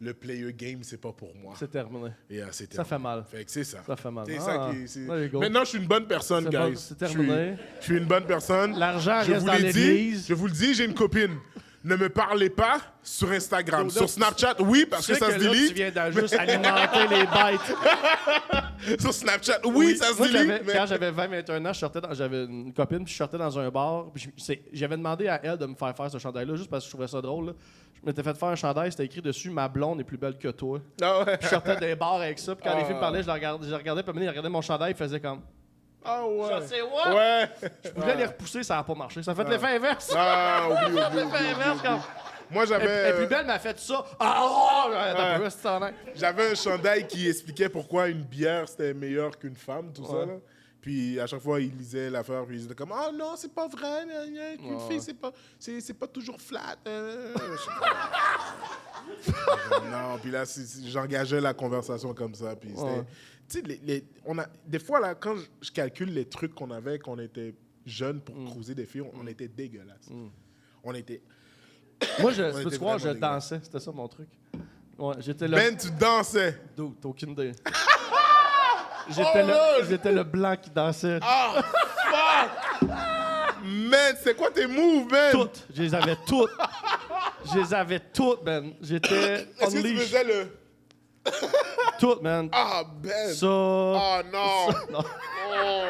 le player game, c'est pas pour moi. C'est terminé. Et, Ça fait mal. Fait que c'est ça. Ça fait mal. C'est Ah, ça qui, there you go. Maintenant, je suis une bonne personne, C'est bon, guys. c'est terminé. Je suis une bonne personne. L'argent Je reste vous dans l'ai dit, l'église. je vous le dis, j'ai une copine. Ne me parlez pas sur Instagram. Donc, Sur Snapchat, oui, parce Tu que sais ça se là, delete. tu viens de juste alimenter les bêtes. Sur Snapchat, oui, ça se Moi, delete. mais- quand j'avais 20-21 ans, j'avais une copine, puis je sortais dans un bar. Puis j'avais demandé à elle de me faire ce chandail-là, juste parce que je trouvais ça drôle. Là. Je m'étais fait faire un chandail, c'était écrit dessus « Ma blonde est plus belle que toi ». Ah ouais. Puis je sortais des bars avec ça, puis quand les filles parlaient, je les regardais, puis il regardait mon chandail, il faisait comme Ah ouais. Je sais, what? Ouais. Je voulais les repousser, ça n'a pas marché. Ça a fait l'effet inverse. Ah, oublie. L'effet inverse, comme. Moi, Elle est plus belle m'a fait ça. T'as pas c'est honnête. j'avais un chandail qui expliquait pourquoi une bière, c'était meilleur qu'une femme, tout ça, là. Puis à chaque fois, il lisait l'affaire, puis il était comme « Ah non, c'est pas vrai, qu'une fille, c'est pas toujours flat. Non, puis là, j'engageais la conversation comme ça, puis c'était... Tu sais, des fois, là, quand je calcule les trucs qu'on avait quand on était jeunes pour cruiser des filles, on était dégueulasses. On était... Moi, On peux-tu était croire, je vraiment dansais. C'était ça mon truc. Ouais, j'étais là. Ben, tu dansais! Dude, t'as aucune idée. là, J'étais le blanc qui dansait. Ah, fuck! Man, c'est quoi tes moves, man? Toutes. Je les avais toutes. Je les avais toutes, man. J'étais Est-ce que tu unleashed. faisais le... Toutes, man. Ah, Ben! Ça. Ah, non! Non. Oh.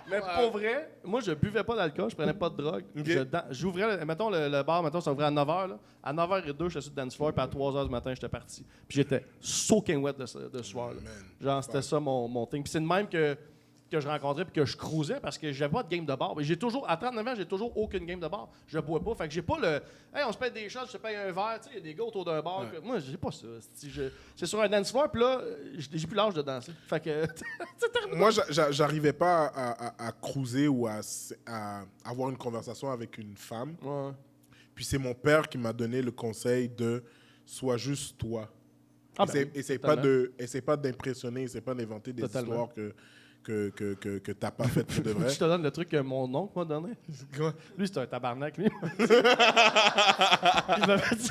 Mais pour vrai, moi, je buvais pas d'alcool, je prenais pas de drogue. Ok. J'ouvrais, mettons, le bar, mettons, ça ouvrait à 9h. Là. À 9h02, j'étais sur le dance floor, puis à 3h du matin, j'étais parti. Puis j'étais soaking wet de ce soir. Là. Genre, c'était ça mon thing. Puis c'est de même que je rencontrais puis que je cruisais parce que j'avais pas de game de bar. Mais j'ai toujours, à 39 ans, j'ai toujours aucune game de bar. Je bois pas. Fait que j'ai pas le. Hey, on se paye des shots, je te paye un verre. Tu sais, il y a des gars autour d'un bar. Ouais. Moi, j'ai pas ça. C'est sur un dance floor, puis là, j'ai plus l'âge de danser. Fait que. C'est terminé. Moi, j'arrivais pas à cruiser ou à avoir une conversation avec une femme. Ouais. Puis c'est mon père qui m'a donné le conseil de sois juste toi. Essaye pas d'impressionner, essaye pas d'inventer des Totalement. histoires que t'as pas faites pour de vrai. Je te donne le truc que mon oncle m'a donné. Quoi? Lui, c'est un tabarnak, lui. Il m'avait dit...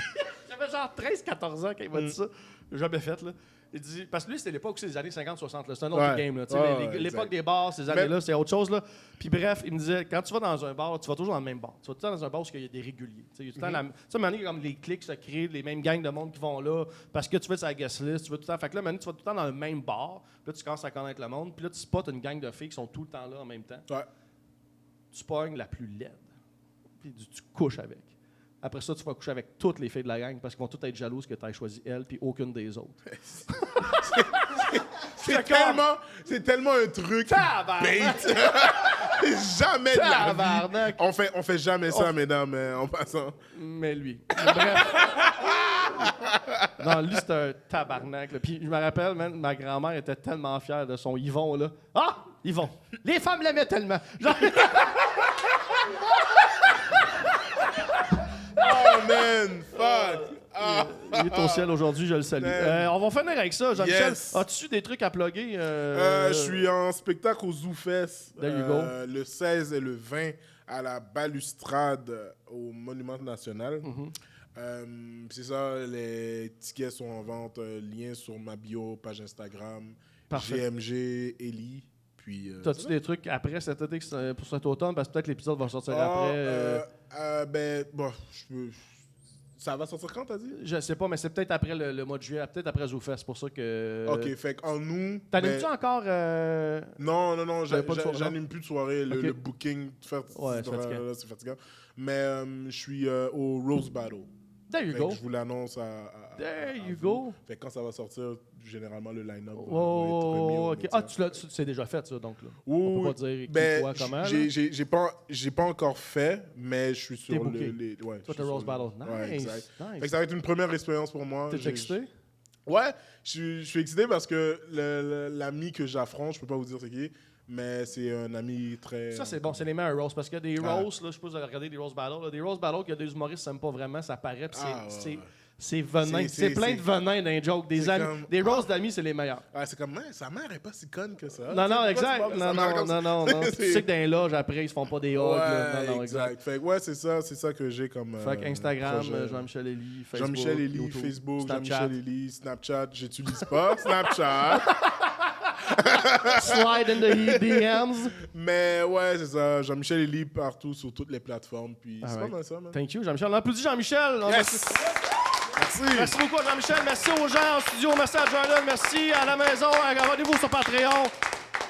J'avais genre 13-14 ans quand il m'a dit ça. J'ai jamais fait, là. Il dit... Parce que lui, c'était l'époque où c'est les années 50-60, là. C'est un autre Ouais. game, là. Tu sais, Ouais, l'époque exact. des bars, ces années-là, c'est autre chose, là. Puis bref, il me disait, quand tu vas dans un bar, tu vas toujours dans le même bar. Tu vas tout le temps dans un bar où il y a des réguliers. Tu sais, il y a tout le temps tu sais, maintenant, il y a comme les clics se créent, les mêmes gangs de monde qui vont là, parce que tu fais sa guest list, tu vas tout le temps... Fait que là, maintenant, tu vas tout le temps dans le même bar, puis là, tu commences à connaître le monde, puis là, tu spots une gang de filles qui sont tout le temps là en même temps. Ouais. Tu pognes la plus laide. Puis tu couches avec. Après ça, tu vas coucher avec toutes les filles de la gang parce qu'ils vont toutes être jalouses que tu aies choisi elle puis aucune des autres. C'est tellement un truc Tabarnak! bait. Jamais de la vie. Tabarnak! On fait jamais ça, mesdames, en passant. Mais lui. Bref. Non, lui, c'était un tabarnak. Là. Puis je me rappelle, man, ma grand-mère était tellement fière de son Yvon, là. Ah! Yvon! Les femmes l'aimaient tellement! Genre... Oh, man, fuck. Ah. Il est au ciel aujourd'hui, je le salue. Man. On va finir avec ça. Jean-Michel, Yes. as-tu des trucs à plugger? Je suis en spectacle au ZooFest There you go. le 16 et le 20 à la balustrade au Monument National. C'est ça, les tickets sont en vente. Lien sur ma bio, page Instagram, Parfait. GMG, Eli. Puis, T'as-tu c'est des trucs après cet été, pour cet automne? Parce que peut-être l'épisode va sortir ça. après. Ben, bon, ça va sortir quand, t'as dit? Je sais pas, mais c'est peut-être après le mois de juillet, peut-être après ZooFest. C'est pour ça que. Ok, fait qu'en nous... T'animes-tu ben, encore. Non, J'avais pas de soirée, j'anime plus de soirée. Le, Ok. le booking, Ouais, c'est fatigant. là, c'est fatigant. Mais je suis au Rose Battle. There you Fait go. que je vous l'annonce There you vous. go. Fait que quand ça va sortir, généralement, le line-up va être remis Oh, aux ok. médias. Ah, tu c'est déjà fait, ça, donc. Là. Oui, On peut oui. pas dire qui, Ben, quoi, comment. là. j'ai pas encore fait, mais je suis T'es sur booké. ouais, Toi, je suis t'es Rose sur Battle. Ouais, Nice. exact. Fait que Nice. ça va être une première expérience pour moi. T'es excité? Ouais, je suis excité parce que l'ami que j'affronte, je peux pas vous dire c'est qui, mais c'est un ami très... Ça, c'est bon, c'est les meilleurs roasts. Parce qu'il y a des roasts, là, je sais pas si vous avez regardé des roast battles. Là, des roast battles que des humoristes s'aiment pas vraiment, ça paraît. Puis c'est venin. C'est plein de venin dans les jokes. Des roasts d'amis, c'est les meilleurs. Ah, c'est comme, sa mère est pas si conne que ça. Non, exact. Non. Tu sais que dans les loges, après, ils se font pas des hugs. Ouais, Non, exact. Fait que c'est ça que j'ai comme. Fait que Instagram, Jean-Michel Elie, Facebook. Jean-Michel Elie, YouTube, Facebook, Snapchat. Jean-Michel Elie, Snapchat. J'utilise pas Snapchat. Slide in the DMs. Mais ouais, c'est ça. Jean-Michel Elie partout sur toutes les plateformes. Puis c'est pas mal ça, man. Thank you, Jean-Michel. On applaudit Jean-Michel. Yes! Merci. Merci beaucoup à Jean-Michel. Merci aux gens en studio. Merci à Jordan. Merci à la maison. Abonnez-vous sur Patreon.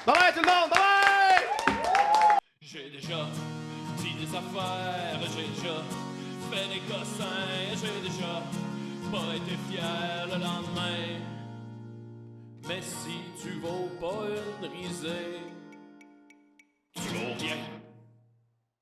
Bye bye tout le monde. Bye bye! J'ai déjà dit des affaires, j'ai déjà fait des cossins, j'ai déjà pas été fier le lendemain. Mais si tu vaux pas une risée, tu vaux rien.